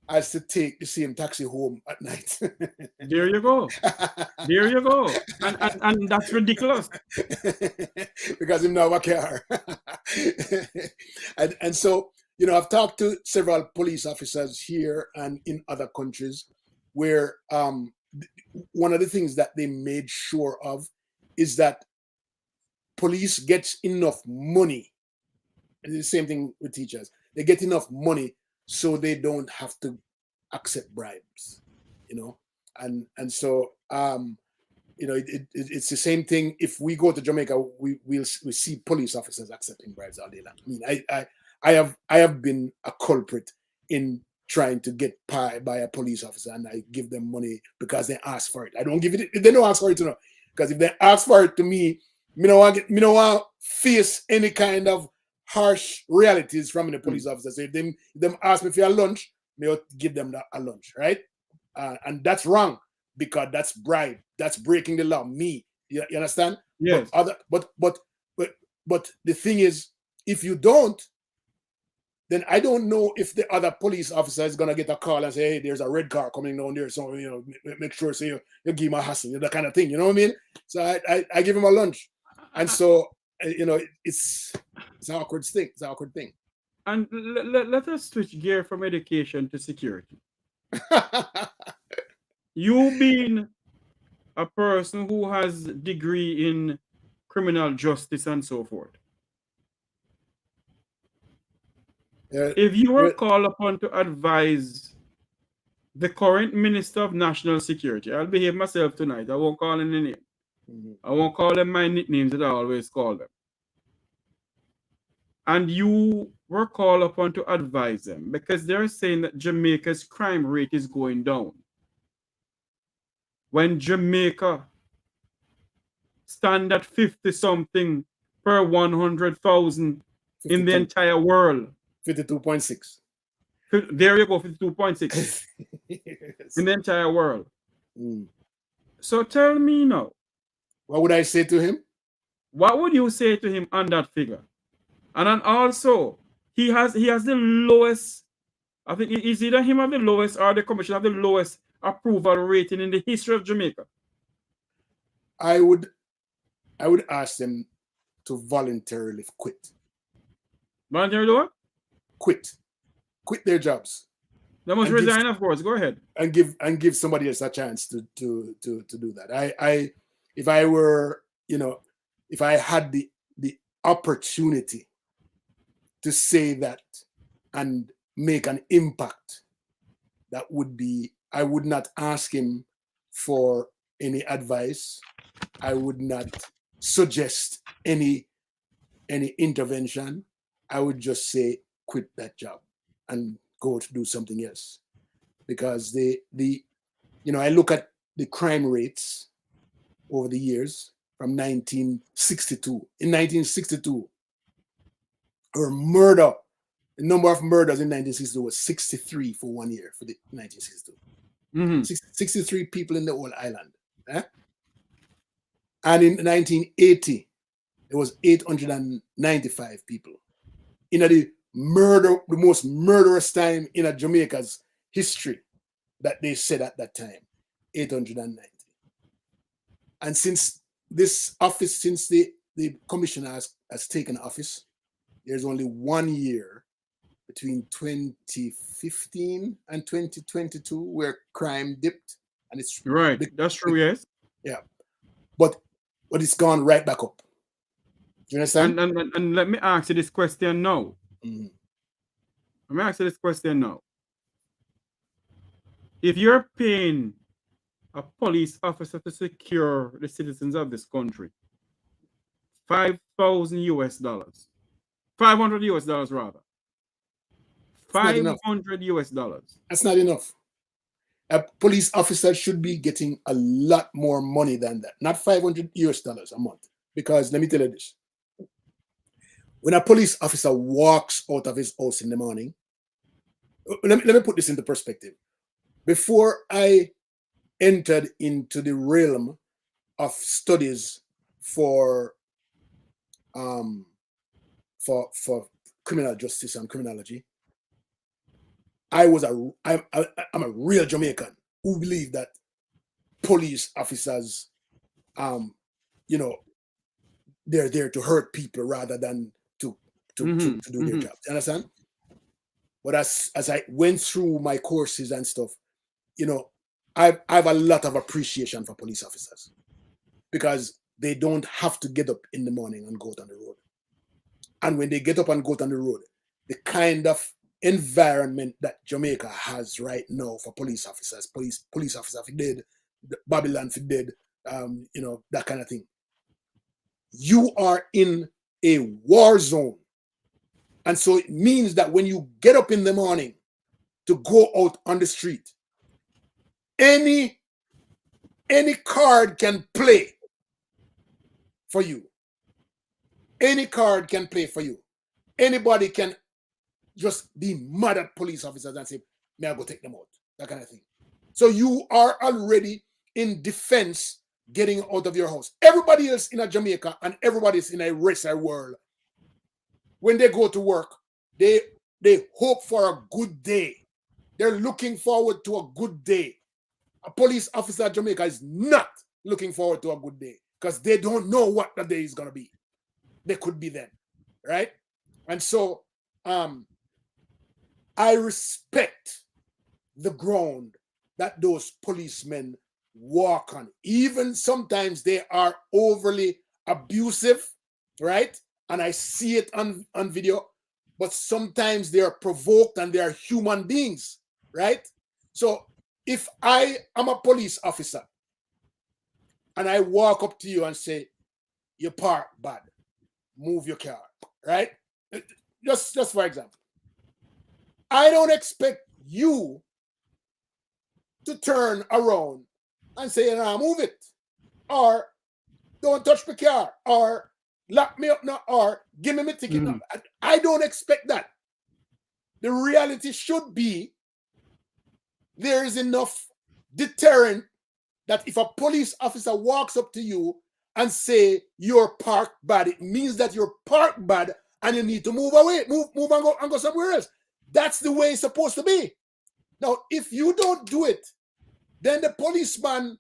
[SPEAKER 3] has to take the same taxi home at night.
[SPEAKER 2] There you go. And that's ridiculous.
[SPEAKER 3] Because him now have a car. and so, I've talked to several police officers here and in other countries where one of the things that they made sure of is that police gets enough money. And it's the same thing with teachers. They get enough money so they don't have to accept bribes, you know, and so you know, it's the same thing. If we go to Jamaica, we see police officers accepting bribes all day long. I mean, I have been a culprit in trying to get pie by a police officer, and I give them money because they ask for it. I don't give it if they don't ask for it, you know, because if they ask for it to me, me no want face any kind of harsh realities from the police officer. So if them ask me for a lunch, me will give them a lunch, right? And that's wrong because that's bribe. That's breaking the law. Me, you understand?
[SPEAKER 2] Yes.
[SPEAKER 3] But the thing is, if you don't, then I don't know if the other police officer is gonna get a call and say, "Hey, there's a red car coming down there, so you know, make sure so you give him a hassle," that kind of thing. You know what I mean? So I give him a lunch, and so you know, it's an awkward thing. It's an awkward thing.
[SPEAKER 2] And let us switch gear from education to security. You being a person who has degree in criminal justice and so forth. If you were called upon to advise the current Minister of National Security, I'll behave myself tonight. I won't call him the name.
[SPEAKER 3] Mm-hmm.
[SPEAKER 2] I won't call them my nicknames that I always call them. And you were called upon to advise them because they're saying that Jamaica's crime rate is going down. When Jamaica stand at 50-something per 100,000 in the entire world.
[SPEAKER 3] 52.6.
[SPEAKER 2] There you go, 52.6
[SPEAKER 3] Yes.
[SPEAKER 2] in the entire world.
[SPEAKER 3] Mm.
[SPEAKER 2] So tell me now.
[SPEAKER 3] What would I say to him?
[SPEAKER 2] What would you say to him on that figure? And then also, he has the lowest, I think it's either him have the lowest or the commission have the lowest approval rating in the history of Jamaica.
[SPEAKER 3] I would ask them to voluntarily quit.
[SPEAKER 2] Voluntarily what?
[SPEAKER 3] Quit their jobs.
[SPEAKER 2] They must resign, of course. Go ahead.
[SPEAKER 3] And give somebody else a chance to do that. If I were, you know, if I had the opportunity to say that and make an impact, that would be, I would not ask him for any advice. I would not suggest any intervention. I would just say, quit that job and go to do something else. Because you know, I look at the crime rates over the years from 1962. In 1962, the number of murders in 1962 was 63 for 1 year for the 1962.
[SPEAKER 2] Mm-hmm.
[SPEAKER 3] 63 people in the whole island. Eh? And in 1980, it was 895 people. In the most murderous time in Jamaica's history that they said at that time, 890. And since this office, since the commissioner has taken office, there's only 1 year between 2015 and 2022 where crime dipped, and it's
[SPEAKER 2] right. That's true. Yes.
[SPEAKER 3] Yeah, but it's gone right back up. Do you understand?
[SPEAKER 2] And let me ask you this question now.
[SPEAKER 3] Mm-hmm.
[SPEAKER 2] Let me ask you this question now. If you're paying a police officer to secure the citizens of this country, $5,000 US, $500 US rather, $500 US.
[SPEAKER 3] That's not enough. A police officer should be getting a lot more money than that, not $500 US a month. Because let me tell you this. When a police officer walks out of his house in the morning, let me put this into perspective. Before I entered into the realm of studies for criminal justice and criminology, I'm a real Jamaican who believe that police officers, you know, they're there to hurt people rather than to do their job. You understand? But as I went through my courses and stuff, you know, I have a lot of appreciation for police officers because they don't have to get up in the morning and go out on the road. And when they get up and go out on the road, the kind of environment that Jamaica has right now for police officers. Police officer if dead, Babylon if dead, you know, that kind of thing. You are in a war zone. And so it means that when you get up in the morning to go out on the street, any card can play for you. Any card can play for you. Anybody can just be mad at police officers and say, may I go take them out? That kind of thing. So you are already in defense getting out of your house. Everybody else in a Jamaica and everybody else in a rest of the world, when they go to work, they hope for a good day. They're looking forward to a good day. A police officer in Jamaica is not looking forward to a good day because they don't know what the day is going to be. They could be then, right? And so I respect the ground that those policemen walk on. Even sometimes they are overly abusive, right? And I see it on video, but sometimes they are provoked and they are human beings, right? So if I am a police officer and I walk up to you and say, you park bad, move your car, right? Just for example, I don't expect you to turn around and say, nah, move it, or don't touch my car, or lock me up now, or give me my ticket. Now. I don't expect that. The reality should be there is enough deterrent that if a police officer walks up to you and say you're parked bad, it means that you're parked bad and you need to move away, move and go somewhere else. That's the way it's supposed to be. Now, if you don't do it, then the policeman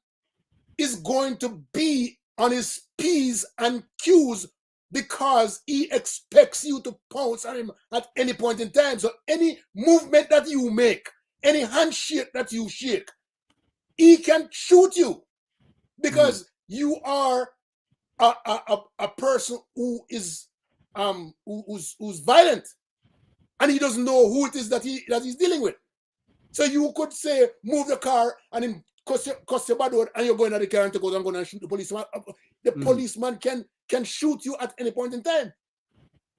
[SPEAKER 3] is going to be on his P's and Q's because he expects you to pounce on him at any point in time. So any movement that you make, any handshake that you shake, he can shoot you because you are a person who is who's violent, and he doesn't know who it is that he's dealing with. So you could say, move the car and then cuss your bad word, and you're going at the car and to go, I'm going to shoot the policeman. The policeman can shoot you at any point in time.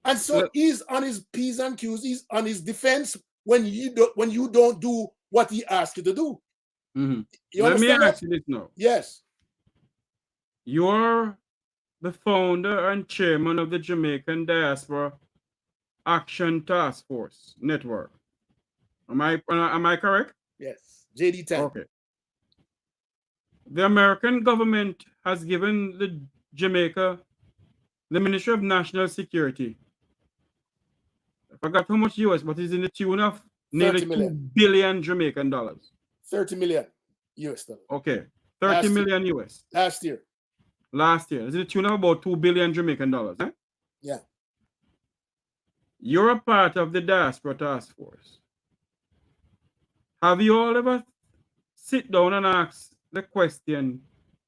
[SPEAKER 3] And so he's on his P's and Q's, he's on his defense when you don't do what he asks you to do.
[SPEAKER 2] Let me ask you this now.
[SPEAKER 3] Yes.
[SPEAKER 2] You're the founder and chairman of the Jamaican Diaspora Action Task Force Network. Am I correct?
[SPEAKER 3] Yes. JD 10.
[SPEAKER 2] Okay. The American government has given the Jamaica the Ministry of National Security. I forgot how much US, but it's in the tune of nearly 2 billion Jamaican dollars.
[SPEAKER 3] 30 million US dollars.
[SPEAKER 2] Okay. 30 million US.
[SPEAKER 3] Last year.
[SPEAKER 2] Last year. It's in the tune of about 2 billion Jamaican dollars. Eh?
[SPEAKER 3] Yeah.
[SPEAKER 2] You're a part of the Diaspora Task Force. Have you all ever sit down and ask the question,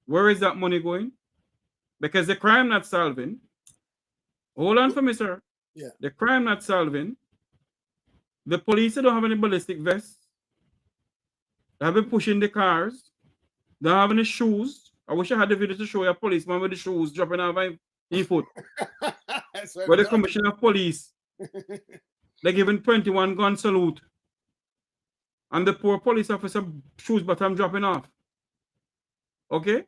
[SPEAKER 2] where is that money going? Because the crime not solving. Hold on for me, sir.
[SPEAKER 3] Yeah.
[SPEAKER 2] The crime not solving. The police don't have any ballistic vests. They have been pushing the cars. They don't have any shoes. I wish I had the video to show you a policeman with the shoes dropping off his foot. Where the commissioner of police, they're giving 21 gun salute. And the poor police officer shoes bottom dropping off. Okay?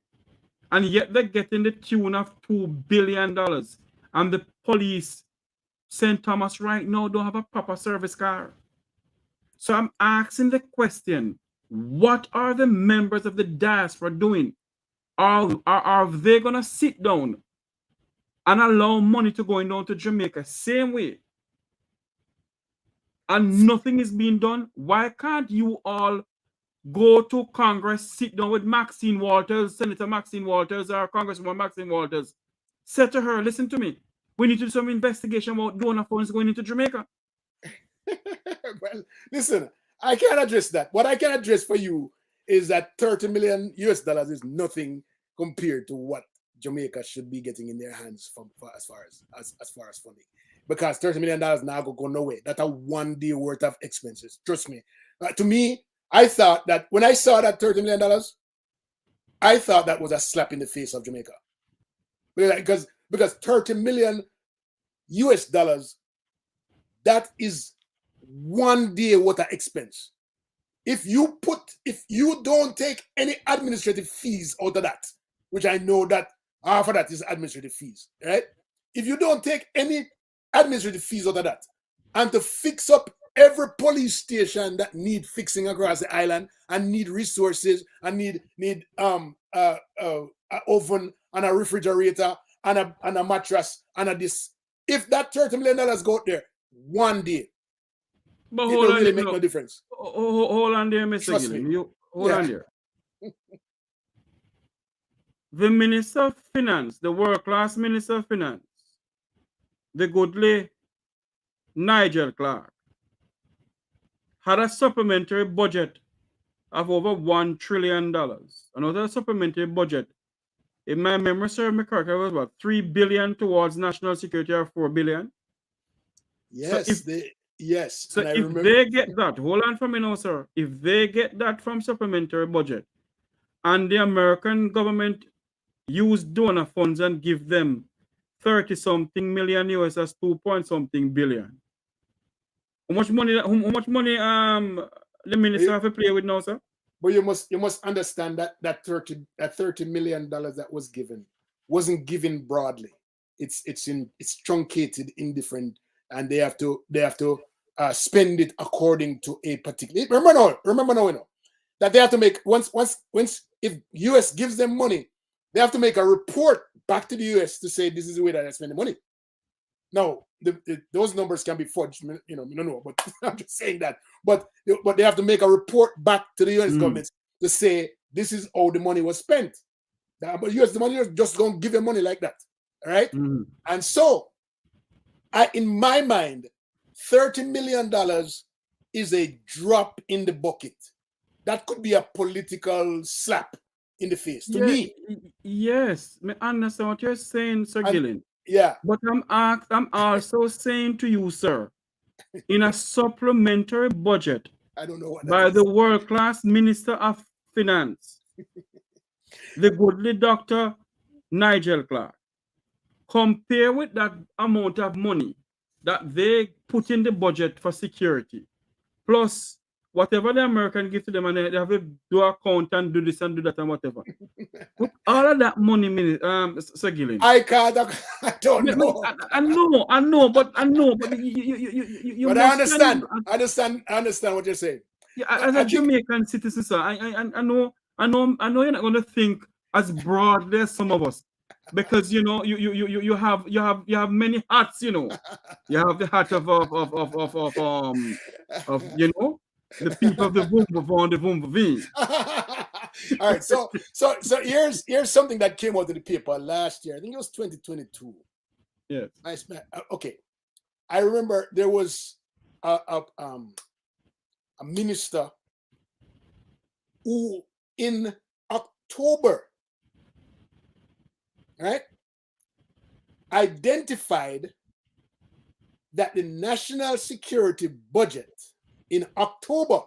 [SPEAKER 2] And yet they're getting the tune of $2 billion. And the police, St. Thomas right now, don't have a proper service car. So I'm asking the question, what are the members of the diaspora doing? Are they going to sit down and allow money to go down to Jamaica same way? And nothing is being done? Why can't you all go to Congress, sit down with Maxine Walters, Senator Maxine Walters, or Congresswoman Maxine Walters, say to her, listen to me, we need to do some investigation about donor funds going into Jamaica.
[SPEAKER 3] Well, listen, I can't address that. What I can address for you is that 30 million US dollars is nothing compared to what Jamaica should be getting in their hands as far as funding, because $30 million now go nowhere. That's a 1 day worth of expenses. Trust me. To me, I thought that when I saw that $30 million, I thought that was a slap in the face of Jamaica, because $30 million US dollars, that is 1 day worth of expense. If you don't take any administrative fees out of that, which I know that half of that is administrative fees, right? If you don't take any administrative fees out of that, and to fix up every police station that need fixing across the island and need resources and need an oven and a refrigerator and a mattress and a this, if that $30 million go out there 1 day,
[SPEAKER 2] but
[SPEAKER 3] it don't really make no difference.
[SPEAKER 2] Hold on there, Mr. Gillen. Hold on there. The Minister of Finance, the world-class Minister of Finance, the goodly Nigel Clark, had a supplementary budget of over $1 trillion. Another supplementary budget, if my memory serves me correctly, was about $3 billion towards national security or $4 billion.
[SPEAKER 3] Yes,
[SPEAKER 2] so if they get that, hold on for me now, sir. If they get that from supplementary budget, and the American government use donor funds and give them 30-something million US, that's 2-point-something billion. How much money the minister have to play with now, sir?
[SPEAKER 3] But you must understand that $30 million that was given wasn't given broadly. It's truncated in different, and they have to spend it according to a particular. Remember now, you know that they have to make once if US gives them money, they have to make a report back to the US to say this is the way that I spend the money. Now, those numbers can be fudged, you know, I don't know, but I'm just saying that. But they have to make a report back to the US government to say this is how the money was spent. But US, the money is just going to give you money like that, all right? And so, in my mind, $30 million is a drop in the bucket. That could be a political slap in the face to me.
[SPEAKER 2] Yes, I understand what you're saying, Sir Gillen.
[SPEAKER 3] Yeah.
[SPEAKER 2] But I'm also saying to you, sir, in a supplementary budget
[SPEAKER 3] I don't know what
[SPEAKER 2] by the world-class Minister of Finance, the goodly Dr. Nigel Clark, compare with that amount of money that they put in the budget for security, plus whatever the American give to them, and they have to do a count and do this and do that and whatever. With all of that money, Sir Gillen,
[SPEAKER 3] I don't know.
[SPEAKER 2] I know, but you
[SPEAKER 3] but I understand what you're saying.
[SPEAKER 2] Yeah, as a Jamaican citizen, sir, I know you're not going to think as broadly as some of us, because you know you have many hats. You know, you have the hat of you know, the people of the Vumba.
[SPEAKER 3] All right, so here's something that came out of the paper last year. I think it was 2022.
[SPEAKER 2] Yes.
[SPEAKER 3] Okay, I remember there was a minister who in October, right, identified that the national security budget in October,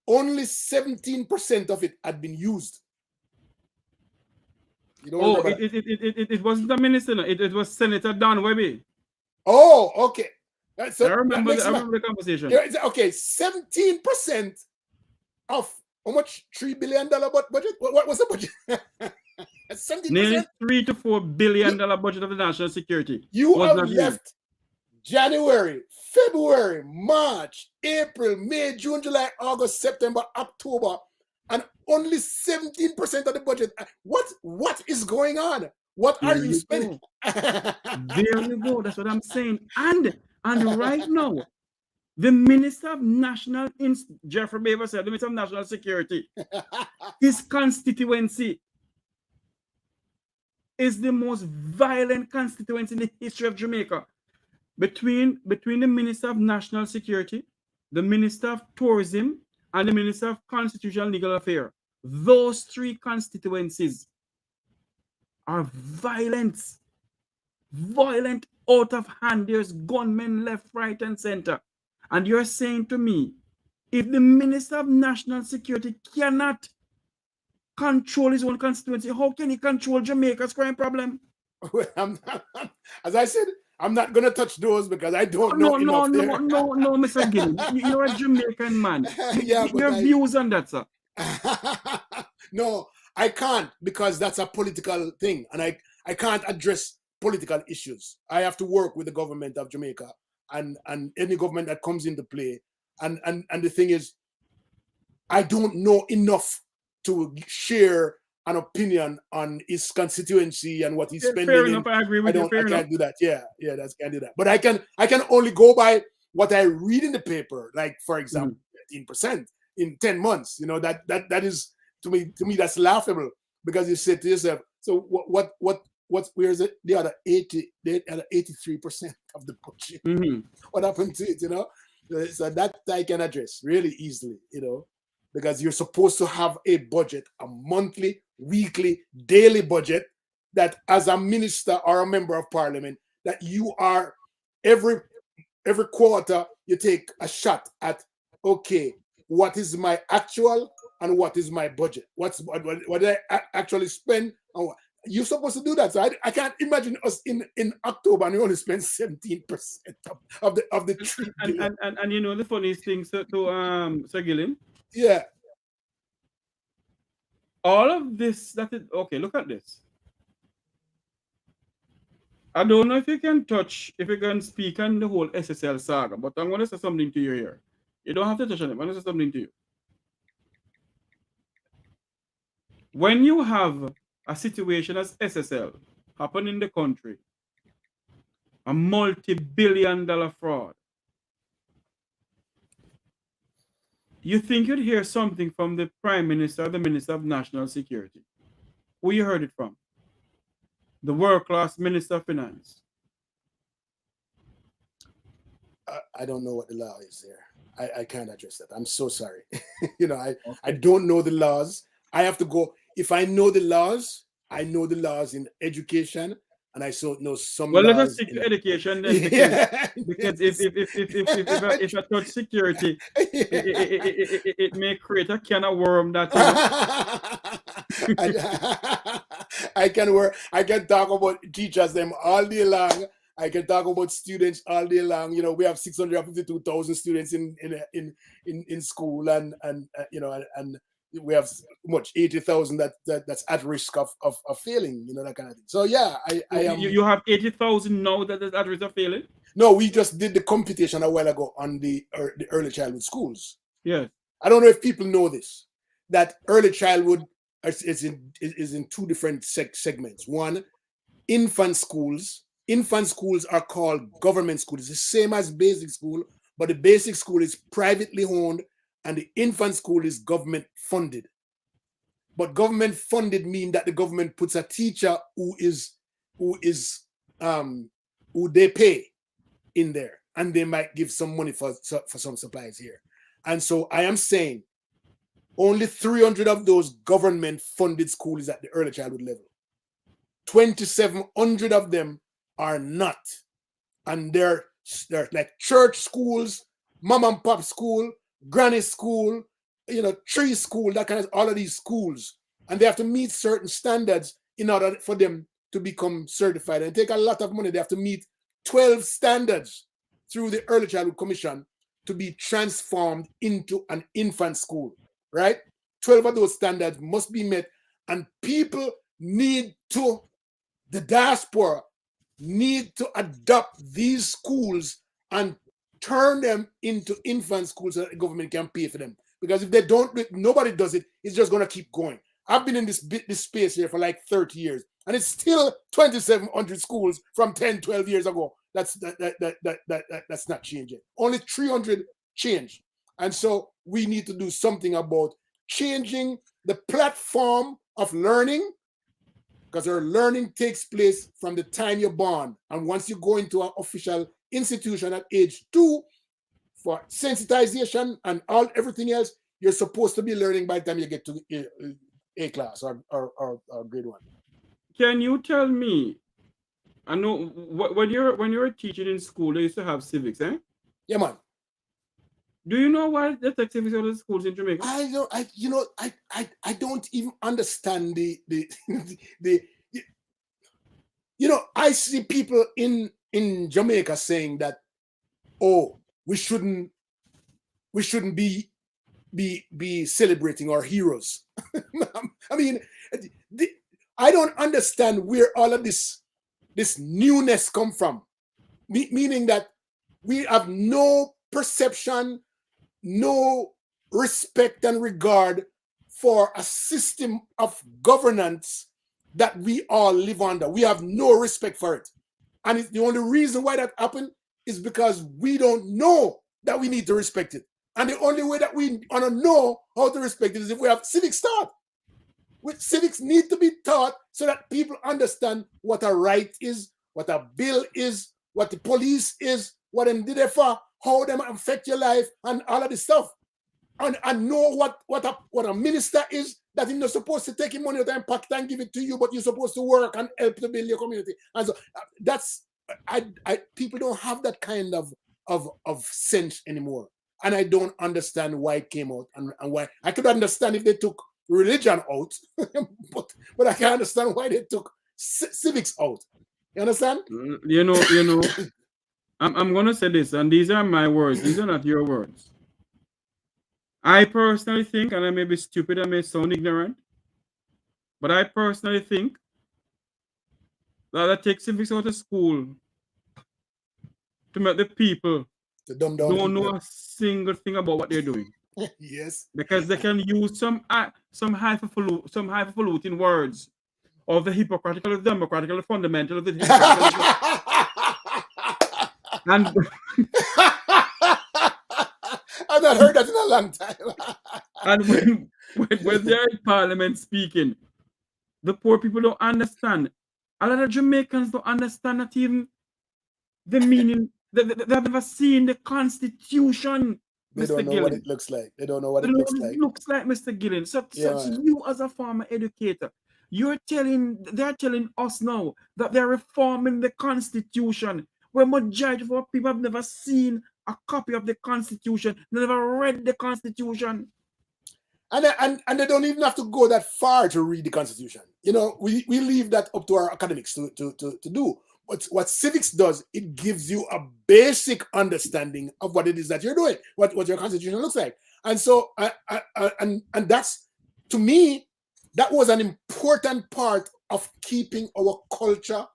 [SPEAKER 3] only 17% of it had been used. You don't remember
[SPEAKER 2] it wasn't the minister, no. It was Senator Don Webby.
[SPEAKER 3] Oh, okay. So
[SPEAKER 2] I remember the conversation.
[SPEAKER 3] Okay, 17% of how much? $3 billion budget? What was the budget? 17%?
[SPEAKER 2] Nearly $3 to $4 billion budget of the national security.
[SPEAKER 3] You have left January, February, March, April, May, June, July, August, September, October, and only 17% of the budget. What is going on? What are you spending?
[SPEAKER 2] There you go. That's what I'm saying. And right now, the Minister of National, Jeffrey Beaver said, the Minister of National Security, his constituency is the most violent constituency in the history of Jamaica. Between the Minister of National Security, the Minister of Tourism, and the Minister of Constitutional and Legal Affairs. Those three constituencies are violent, out of hand. There's gunmen left, right, and center. And you're saying to me, if the Minister of National Security cannot control his own constituency, how can he control Jamaica's crime problem?
[SPEAKER 3] Well, as I said, I'm not going to touch those because I don't know enough there.
[SPEAKER 2] No, Mr. Gillen. You're a Jamaican man.
[SPEAKER 3] Yeah,
[SPEAKER 2] your views on that, sir?
[SPEAKER 3] No, I can't, because that's a political thing, and I can't address political issues. I have to work with the government of Jamaica and any government that comes into play. And the thing is, I don't know enough to share an opinion on his constituency and what he's spending.
[SPEAKER 2] Fair enough, I agree with you.
[SPEAKER 3] I can't do that. Yeah, can't do that. But I can only go by what I read in the paper. Like, for example, 15% in 10 months. You know, that is, to me that's laughable, because you say to yourself, so what's where is it? The other 83% of the budget. What happened to it? You know, so that I can address really easily. You know, because you're supposed to have a budget, a monthly, weekly, daily budget, that as a minister or a member of parliament, that you are every quarter you take a shot at, okay, what is my actual and what is my budget? What did I actually spend? You're supposed to do that. So I can't imagine us in October and we only spend 17% of the trip.
[SPEAKER 2] And you know the funniest thing, Sir Gillen?
[SPEAKER 3] Yeah.
[SPEAKER 2] All of this okay, look at this. I don't know if you can speak on the whole SSL saga, but I'm going to say something to you here. You don't have to touch on it. I'm going to say something to you. When you have a situation as SSL happen in the country, a multi-billion-dollar fraud, you think you'd hear something from the Prime Minister or the Minister of National Security? Who you heard it from? The world-class Minister of Finance.
[SPEAKER 3] I don't know what the law is there. I can't address that. I'm so sorry. You know, I don't know the laws. I have to go. If I know the laws, I know the laws in education, and I know some.
[SPEAKER 2] Well,
[SPEAKER 3] laws
[SPEAKER 2] let us stick to education then, because if I touch security, it may create a can of worm that.
[SPEAKER 3] I can talk about teachers them all day long. I can talk about students all day long. You know, we have 652,000 students in school, and you know, and we have much 80,000 that's at risk of failing. You know, that kind of thing. So yeah, I am.
[SPEAKER 2] You have 80,000 now that is at risk of failing.
[SPEAKER 3] No, we just did the computation a while ago on the early childhood schools.
[SPEAKER 2] Yes.
[SPEAKER 3] I don't know if people know this, that early childhood is in two different segments. One, infant schools. Infant schools are called government schools. It's the same as basic school, but the basic school is privately owned and the infant school is government funded. But government funded means that the government puts a teacher who they pay in there, and they might give some money for some supplies here. And so I am saying only 300 of those government funded schools at the early childhood level. 2,700 of them are not. And they're like church schools, mom and pop school, granny school, you know, tree school, that kind of, all of these schools. And they have to meet certain standards in order for them to become certified. And take a lot of money. They have to meet 12 standards through the Early Childhood Commission to be transformed into an infant school, right? 12 of those standards must be met, and people the diaspora need to adopt these schools and turn them into infant schools so that the government can pay for them. Because if they don't, nobody does it, it's just going to keep going. I've been in this space here for like 30 years, and it's still 2,700 schools from 10, 12 years ago. That's not changing. Only 300 change. And so we need to do something about changing the platform of learning, because our learning takes place from the time you're born. And once you go into an official institution at age 2 for sensitization and everything else, you're supposed to be learning by the time you get to A class or grade 1.
[SPEAKER 2] Can you tell me? I know when you're teaching in school, they used to have civics, eh?
[SPEAKER 3] Yeah, man.
[SPEAKER 2] Do you know why they take civics out of the schools in Jamaica?
[SPEAKER 3] I don't even understand the I see people in Jamaica saying that, oh, we shouldn't be celebrating our heroes. I mean, I don't understand where all of this newness come from. Meaning that we have no perception, no respect and regard for a system of governance that we all live under. We have no respect for it. And the only reason why that happened is because we don't know that we need to respect it. And the only way that we want to know how to respect it is if we have civics taught. Which civics need to be taught so that people understand what a right is, what a bill is, what the police is, what them did it for, how them affect your life, and all of this stuff. And know what a minister is, that he's not supposed to take your money out and pocket and give it to you, but you're supposed to work and help to build your community. And so that's people don't have that kind of sense anymore. And I don't understand why it came out and why. I could understand if they took religion out, but I can't understand why they took civics out. You understand?
[SPEAKER 2] You know, I'm gonna say this, and these are my words. These are not your words. I personally think, and I may be stupid, I may sound ignorant, but I personally think that I take civics out of school to make the people don't know a single thing about what they're doing.
[SPEAKER 3] Yes.
[SPEAKER 2] Because they can use some highfalutin words of the hypocritical, the democratical, the fundamental, the and
[SPEAKER 3] I've not heard that in a long time.
[SPEAKER 2] And when they're in Parliament speaking, the poor people don't understand. A lot of Jamaicans don't understand not even the meaning. They have never seen the Constitution.
[SPEAKER 3] They
[SPEAKER 2] Mr.
[SPEAKER 3] don't know
[SPEAKER 2] Gillen.
[SPEAKER 3] what it looks like. They don't know what
[SPEAKER 2] They
[SPEAKER 3] it
[SPEAKER 2] know
[SPEAKER 3] looks
[SPEAKER 2] what
[SPEAKER 3] like.
[SPEAKER 2] it looks like, Mr. Gillen. So you as a former educator, they're telling us now that they're reforming the Constitution, where majority of our people have never seen a copy of the Constitution, they never read the Constitution.
[SPEAKER 3] And they don't even have to go that far to read the Constitution. You know, we leave that up to our academics to do. But what civics does, it gives you a basic understanding of what it is that you're doing, what your Constitution looks like. And so, and that's, to me, that was an important part of keeping our culture,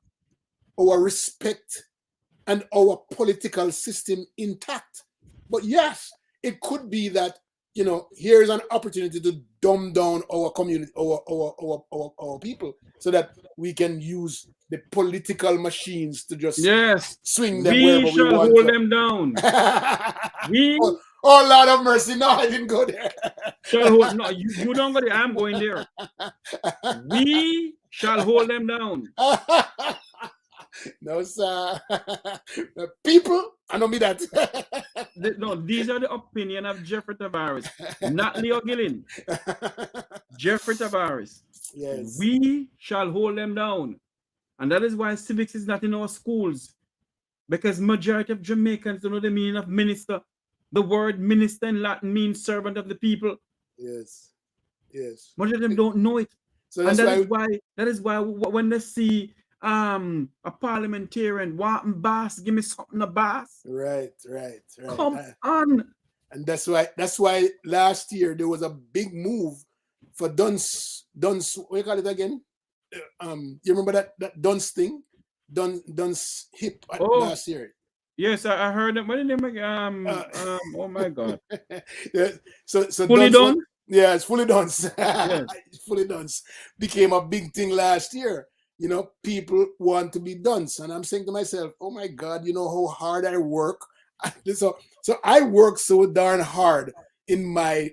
[SPEAKER 3] our respect, and our political system intact. But yes, it could be that, you know, here's an opportunity to dumb down our community, our people, so that we can use the political machines to just swing them wherever we want.
[SPEAKER 2] We shall hold them down.
[SPEAKER 3] Oh, Lord of mercy! No, I didn't go there.
[SPEAKER 2] No, you don't go there. I'm going there. We shall hold them down.
[SPEAKER 3] No, sir. People, I don't mean that.
[SPEAKER 2] No, these are the opinion of Jeffrey Tavares, not Leo Gillen. Jeffrey Tavares.
[SPEAKER 3] Yes.
[SPEAKER 2] We shall hold them down. And that is why civics is not in our schools. Because majority of Jamaicans don't know the meaning of minister. The word minister in Latin means servant of the people.
[SPEAKER 3] Yes. Yes.
[SPEAKER 2] Most of them don't know it. So that's that is why when they see a parliamentarian wanting boss, give me something to boss.
[SPEAKER 3] Right.
[SPEAKER 2] Come on.
[SPEAKER 3] And that's why last year there was a big move for Dunce, what do you call it again? You remember that Dunce thing? Dunce hip last year.
[SPEAKER 2] Yes, I heard it. What did they make? Oh my God.
[SPEAKER 3] Yeah, so
[SPEAKER 2] fully done?
[SPEAKER 3] Yeah, it's fully done.
[SPEAKER 2] Yes.
[SPEAKER 3] Fully done. Became a big thing last year. You know, people want to be done. And I'm saying to myself, oh my God, you know how hard I work. So I worked so darn hard in my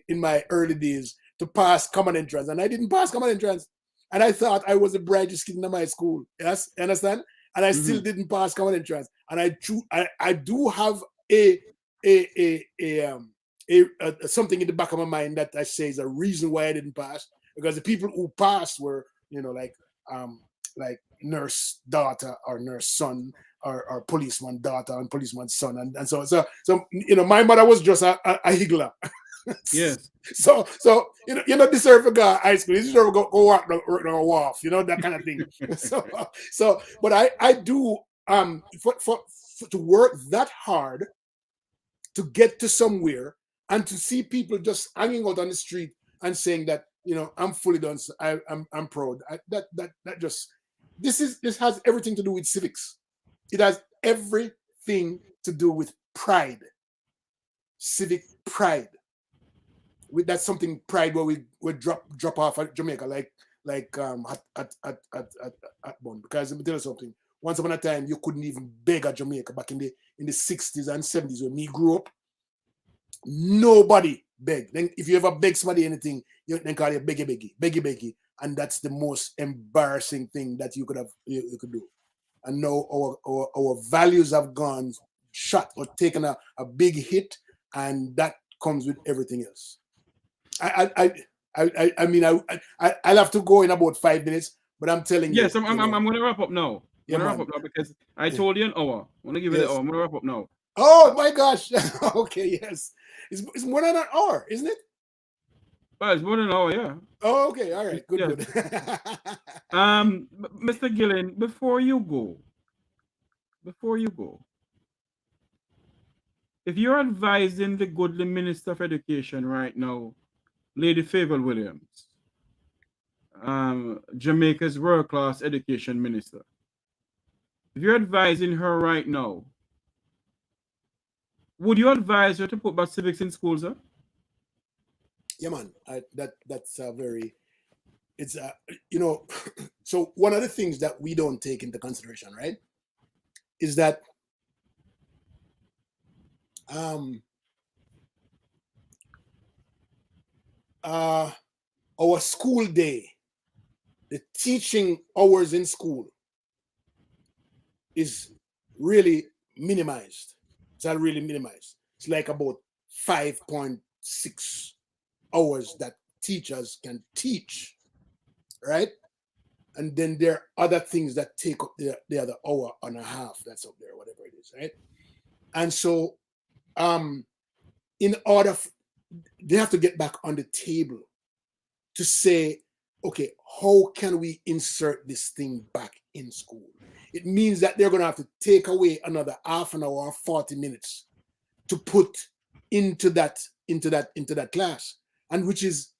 [SPEAKER 3] early days to pass common entrance. And I didn't pass common entrance. And I thought I was the brightest kid in my school. Yes, you understand? And I still didn't pass common entrance. And I do have a something in the back of my mind that I say is a reason why I didn't pass, because the people who passed were, you know, like like nurse daughter or nurse son or policeman daughter and policeman son, and so you know, my mother was just a higgler.
[SPEAKER 2] Yes.
[SPEAKER 3] So you don't deserve to go to high school. You deserve to go walk the wharf, you know, that kind of thing. So but I do for to work that hard to get to somewhere and to see people just hanging out on the street and saying that, you know, I'm fully done. So I'm proud. That just this has everything to do with civics. It has everything to do with pride, civic pride. That's something pride where we would drop off at Jamaica like at Bond. Because let me tell you something. Once upon a time, you couldn't even beg at Jamaica back in the 60s and 70s when me grew up. Nobody begged. Then if you ever beg somebody anything, you then call it beggy, and that's the most embarrassing thing that you could do. And now our values have gone shot or taken a big hit, and that comes with everything else. I mean, I'll have to go in about 5 minutes, but I'm telling you.
[SPEAKER 2] Yes, I'm going to wrap up now.
[SPEAKER 3] Yeah,
[SPEAKER 2] I'm going to wrap up now because I told you an hour. I'm going to give you the hour. I'm going to wrap up now.
[SPEAKER 3] Oh my gosh. Okay, yes. It's more than an hour, isn't it?
[SPEAKER 2] Well, it's more than an hour, yeah.
[SPEAKER 3] Oh, okay. All right. Good.
[SPEAKER 2] Yes. Good. Mr. Gillen, before you go, if you're advising the goodly Minister of Education right now, Lady Favour Williams, Jamaica's world-class education minister, if you're advising her right now, would you advise her to put back civics in schools, sir?
[SPEAKER 3] Yeah, man. That's very. It's you know. So one of the things that we don't take into consideration, right, is that our school day, the teaching hours in school, is really minimized. It's not really minimized. It's like about 5.6 hours that teachers can teach, right? And then there are other things that take up the other hour and a half that's up there, whatever it is, right? And so in order, they have to get back on the table to say, okay, how can we insert this thing back in school? It means that they're going to have to take away another half an hour or 40 minutes to put into that class, and which is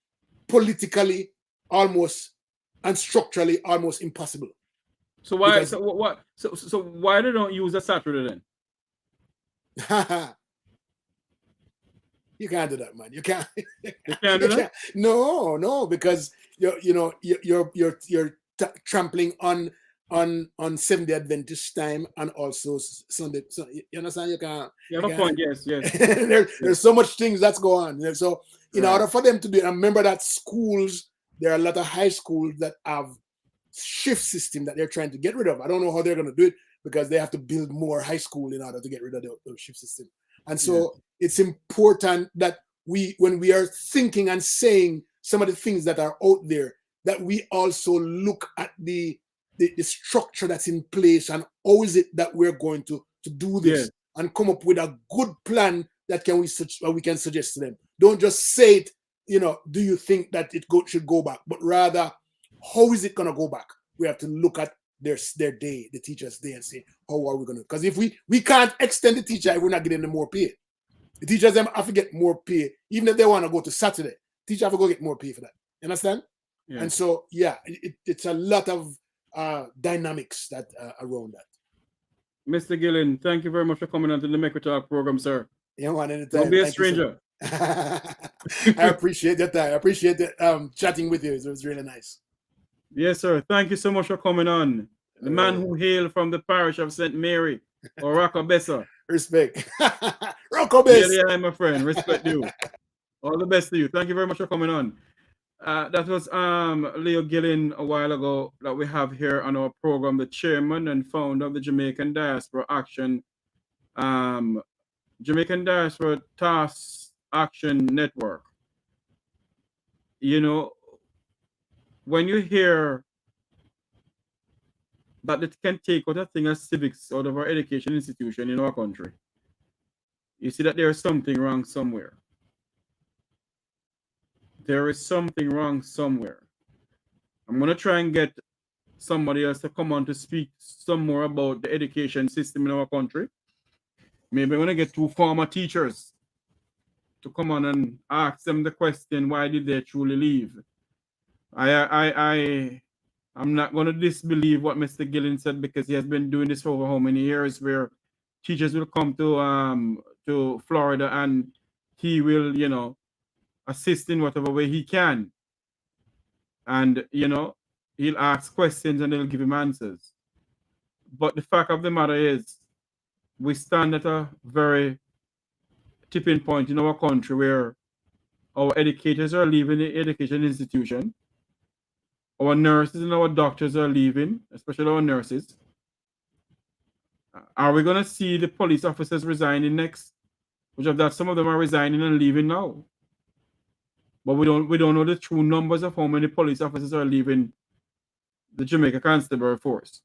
[SPEAKER 3] politically almost and structurally almost impossible.
[SPEAKER 2] So why? So why they don't use a Saturday then?
[SPEAKER 3] You can't do that, man. You can't.
[SPEAKER 2] You can't do that?
[SPEAKER 3] No, because you're trampling on Seventh-day Adventist time and also Sunday. So you understand? You can't.
[SPEAKER 2] You have a point. Yes.
[SPEAKER 3] There's so much things that's going on. So in order for them to do it, and remember that schools, there are a lot of high schools that have shift system that they're trying to get rid of. I don't know how they're going to do it because they have to build more high school in order to get rid of the shift system. And so it's important that when we are thinking and saying some of the things that are out there, that we also look at the structure that's in place and how is it that we're going to do this and come up with a good plan that we can suggest to them. Don't just say it, do you think that it should go back, but rather, how is it going to go back? We have to look at their day, the teacher's day, and say, how are we going to? Because if we can't extend the teacher if we're not getting them more pay. The teachers have to get more pay, even if they want to go to Saturday. Teacher have to go get more pay for that. You understand? Yeah. And so, it's a lot of dynamics that around that.
[SPEAKER 2] Mr. Gillen, thank you very much for coming on to the Make We Talk program, sir.
[SPEAKER 3] Yeah, man, anytime.
[SPEAKER 2] Don't be a stranger.
[SPEAKER 3] I appreciate that time. I appreciate chatting with you. It was really nice.
[SPEAKER 2] Yes, sir. Thank you so much for coming on. The man who hailed from the parish of St. Mary or Rockabessa.
[SPEAKER 3] Respect. Rockabessa.
[SPEAKER 2] Yeah, my friend. Respect you. All the best to you. Thank you very much for coming on. That was Leo Gillen a while ago that we have here on our program, the chairman and founder of the Jamaican Diaspora Jamaican Diaspora Task Action Network. When you hear that it can take out a thing as civics out of our education institution in our country, you see that there is something wrong somewhere. There is something wrong somewhere. I'm going to try and get somebody else to come on to speak some more about the education system in our country. Maybe I'm going to get 2 former teachers to come on and ask them the question, why did they truly leave? I'm not going to disbelieve what Mr. Gillen said, because he has been doing this for over how many years, where teachers will come to Florida and he will, you know, assist in whatever way he can. And, you know, he'll ask questions and they'll give him answers. But the fact of the matter is, we stand at a very tipping point in our country where our educators are leaving the education institution. Our nurses and our doctors are leaving, especially our nurses. Are we going to see the police officers resigning next? Which of that, some of them are resigning and leaving now. But we don't know the true numbers of how many police officers are leaving the Jamaica Constabulary Force.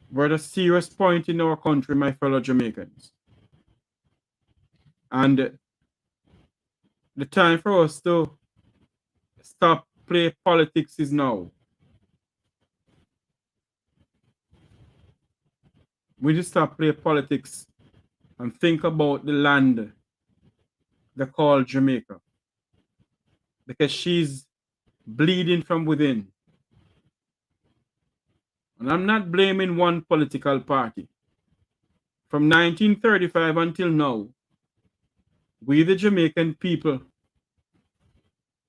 [SPEAKER 2] We're at a serious point in our country, my fellow Jamaicans. And the time for us to stop play politics is now. We just stop play politics and think about the land they call Jamaica, because she's bleeding from within. And I'm not blaming one political party. From 1935 until now, we the Jamaican people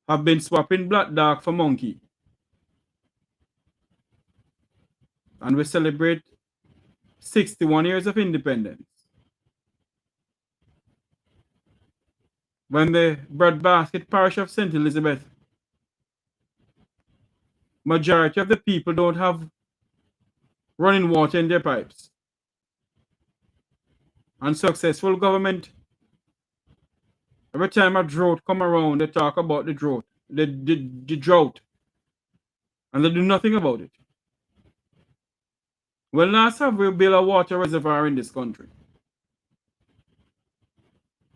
[SPEAKER 2] have been swapping black dog for monkey. And we celebrate 61 years of independence. When the breadbasket parish of St. Elizabeth, majority of the people don't have running water in their pipes. And successful government, every time a drought come around, they talk about the drought, the drought, and they do nothing about it. When last have we built a water reservoir in this country?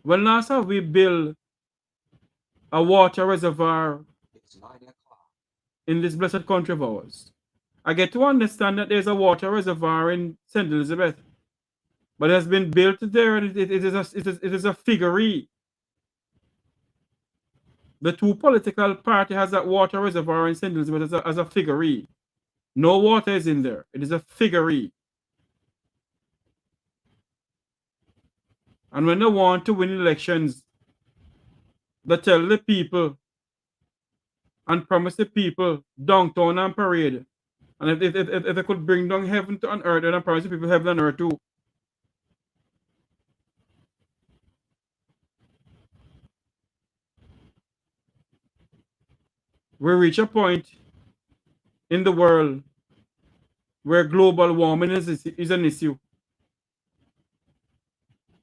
[SPEAKER 2] When last have we built a water reservoir in this blessed country of ours? I get to understand that there's a water reservoir in St. Elizabeth, but it has been built there, and it is a figurine. The two political party has that water reservoir in St. Elizabeth as a figurine. No water is in there. It is a figurine. And when they want to win elections, they tell the people and promise the people downtown and parade. And if they could bring down heaven to on earth, then I promise the people heaven and earth too. We reach a point in the world where global warming is an issue.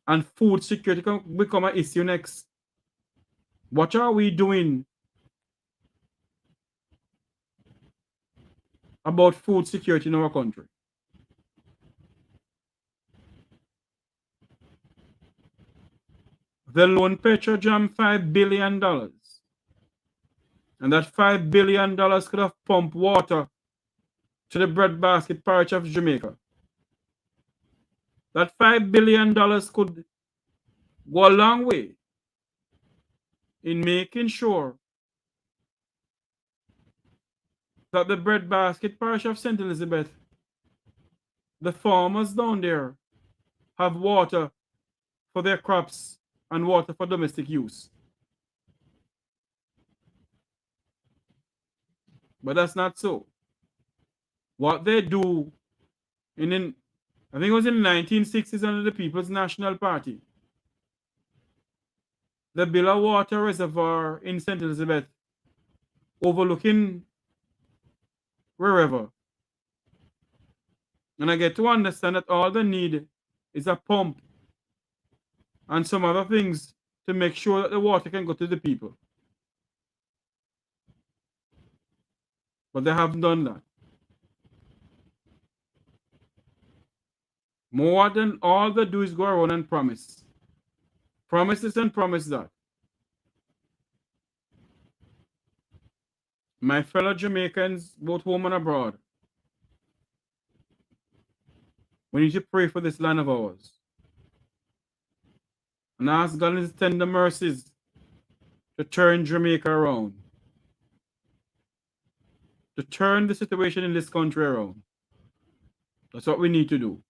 [SPEAKER 2] And food security can become an issue next. What are we doing about food security in our country? The loan Petrojam $5 billion. And that $5 billion could have pumped water to the breadbasket parish of Jamaica. That $5 billion could go a long way in making sure that the breadbasket parish of St. Elizabeth, the farmers down there, have water for their crops and water for domestic use. But that's not so. What they do I think it was in the 1960s under the People's National Party, they built a water reservoir in St. Elizabeth overlooking wherever. And I get to understand that all they need is a pump and some other things to make sure that the water can go to the people. But they haven't done that. More than all they do is go around and promise. Promise this and promise that. My fellow Jamaicans, both home and abroad, we need to pray for this land of ours. And ask God in His tender mercies to turn Jamaica around. To turn the situation in this country around. That's what we need to do.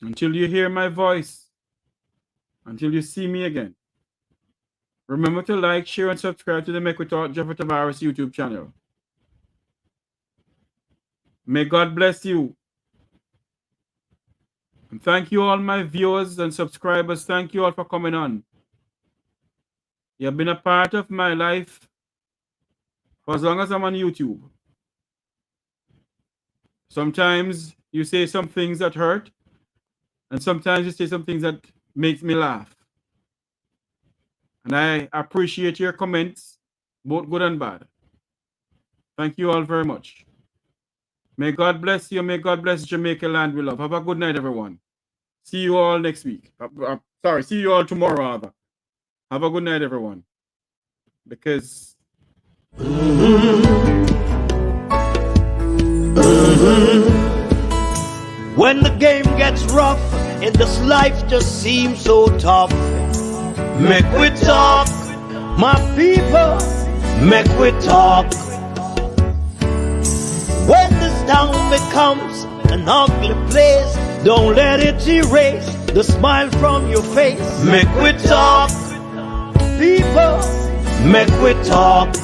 [SPEAKER 2] Until you hear my voice, until you see me again, remember to like, share, and subscribe to the Make We Talk Jeffrey Tavares YouTube channel. May God bless you. And thank you all my viewers and subscribers. Thank you all for coming on. You have been a part of my life for as long as I'm on YouTube. Sometimes you say some things that hurt, and sometimes you say some things that makes me laugh. And I appreciate your comments, both good and bad. Thank you all very much. May God bless you. May God bless Jamaica land we love. Have a good night, everyone. See you all next week. Sorry, see you all tomorrow, rather. Have a good night, everyone. Because...
[SPEAKER 1] When the game gets rough and this life just seems so tough, make we talk, my people, make we talk. When this town becomes an ugly place, don't let it erase the smile from your face. Make we talk, people, make we talk.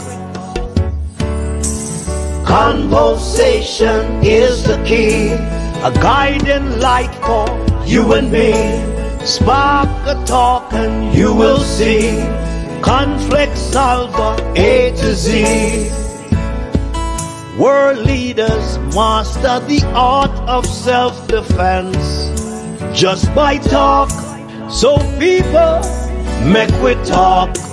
[SPEAKER 1] Conversation is the key, a guiding light for you and me. Spark a talk and you will see. Conflict solver A to Z. World leaders master the art of self-defense just by talk. So people, make we talk.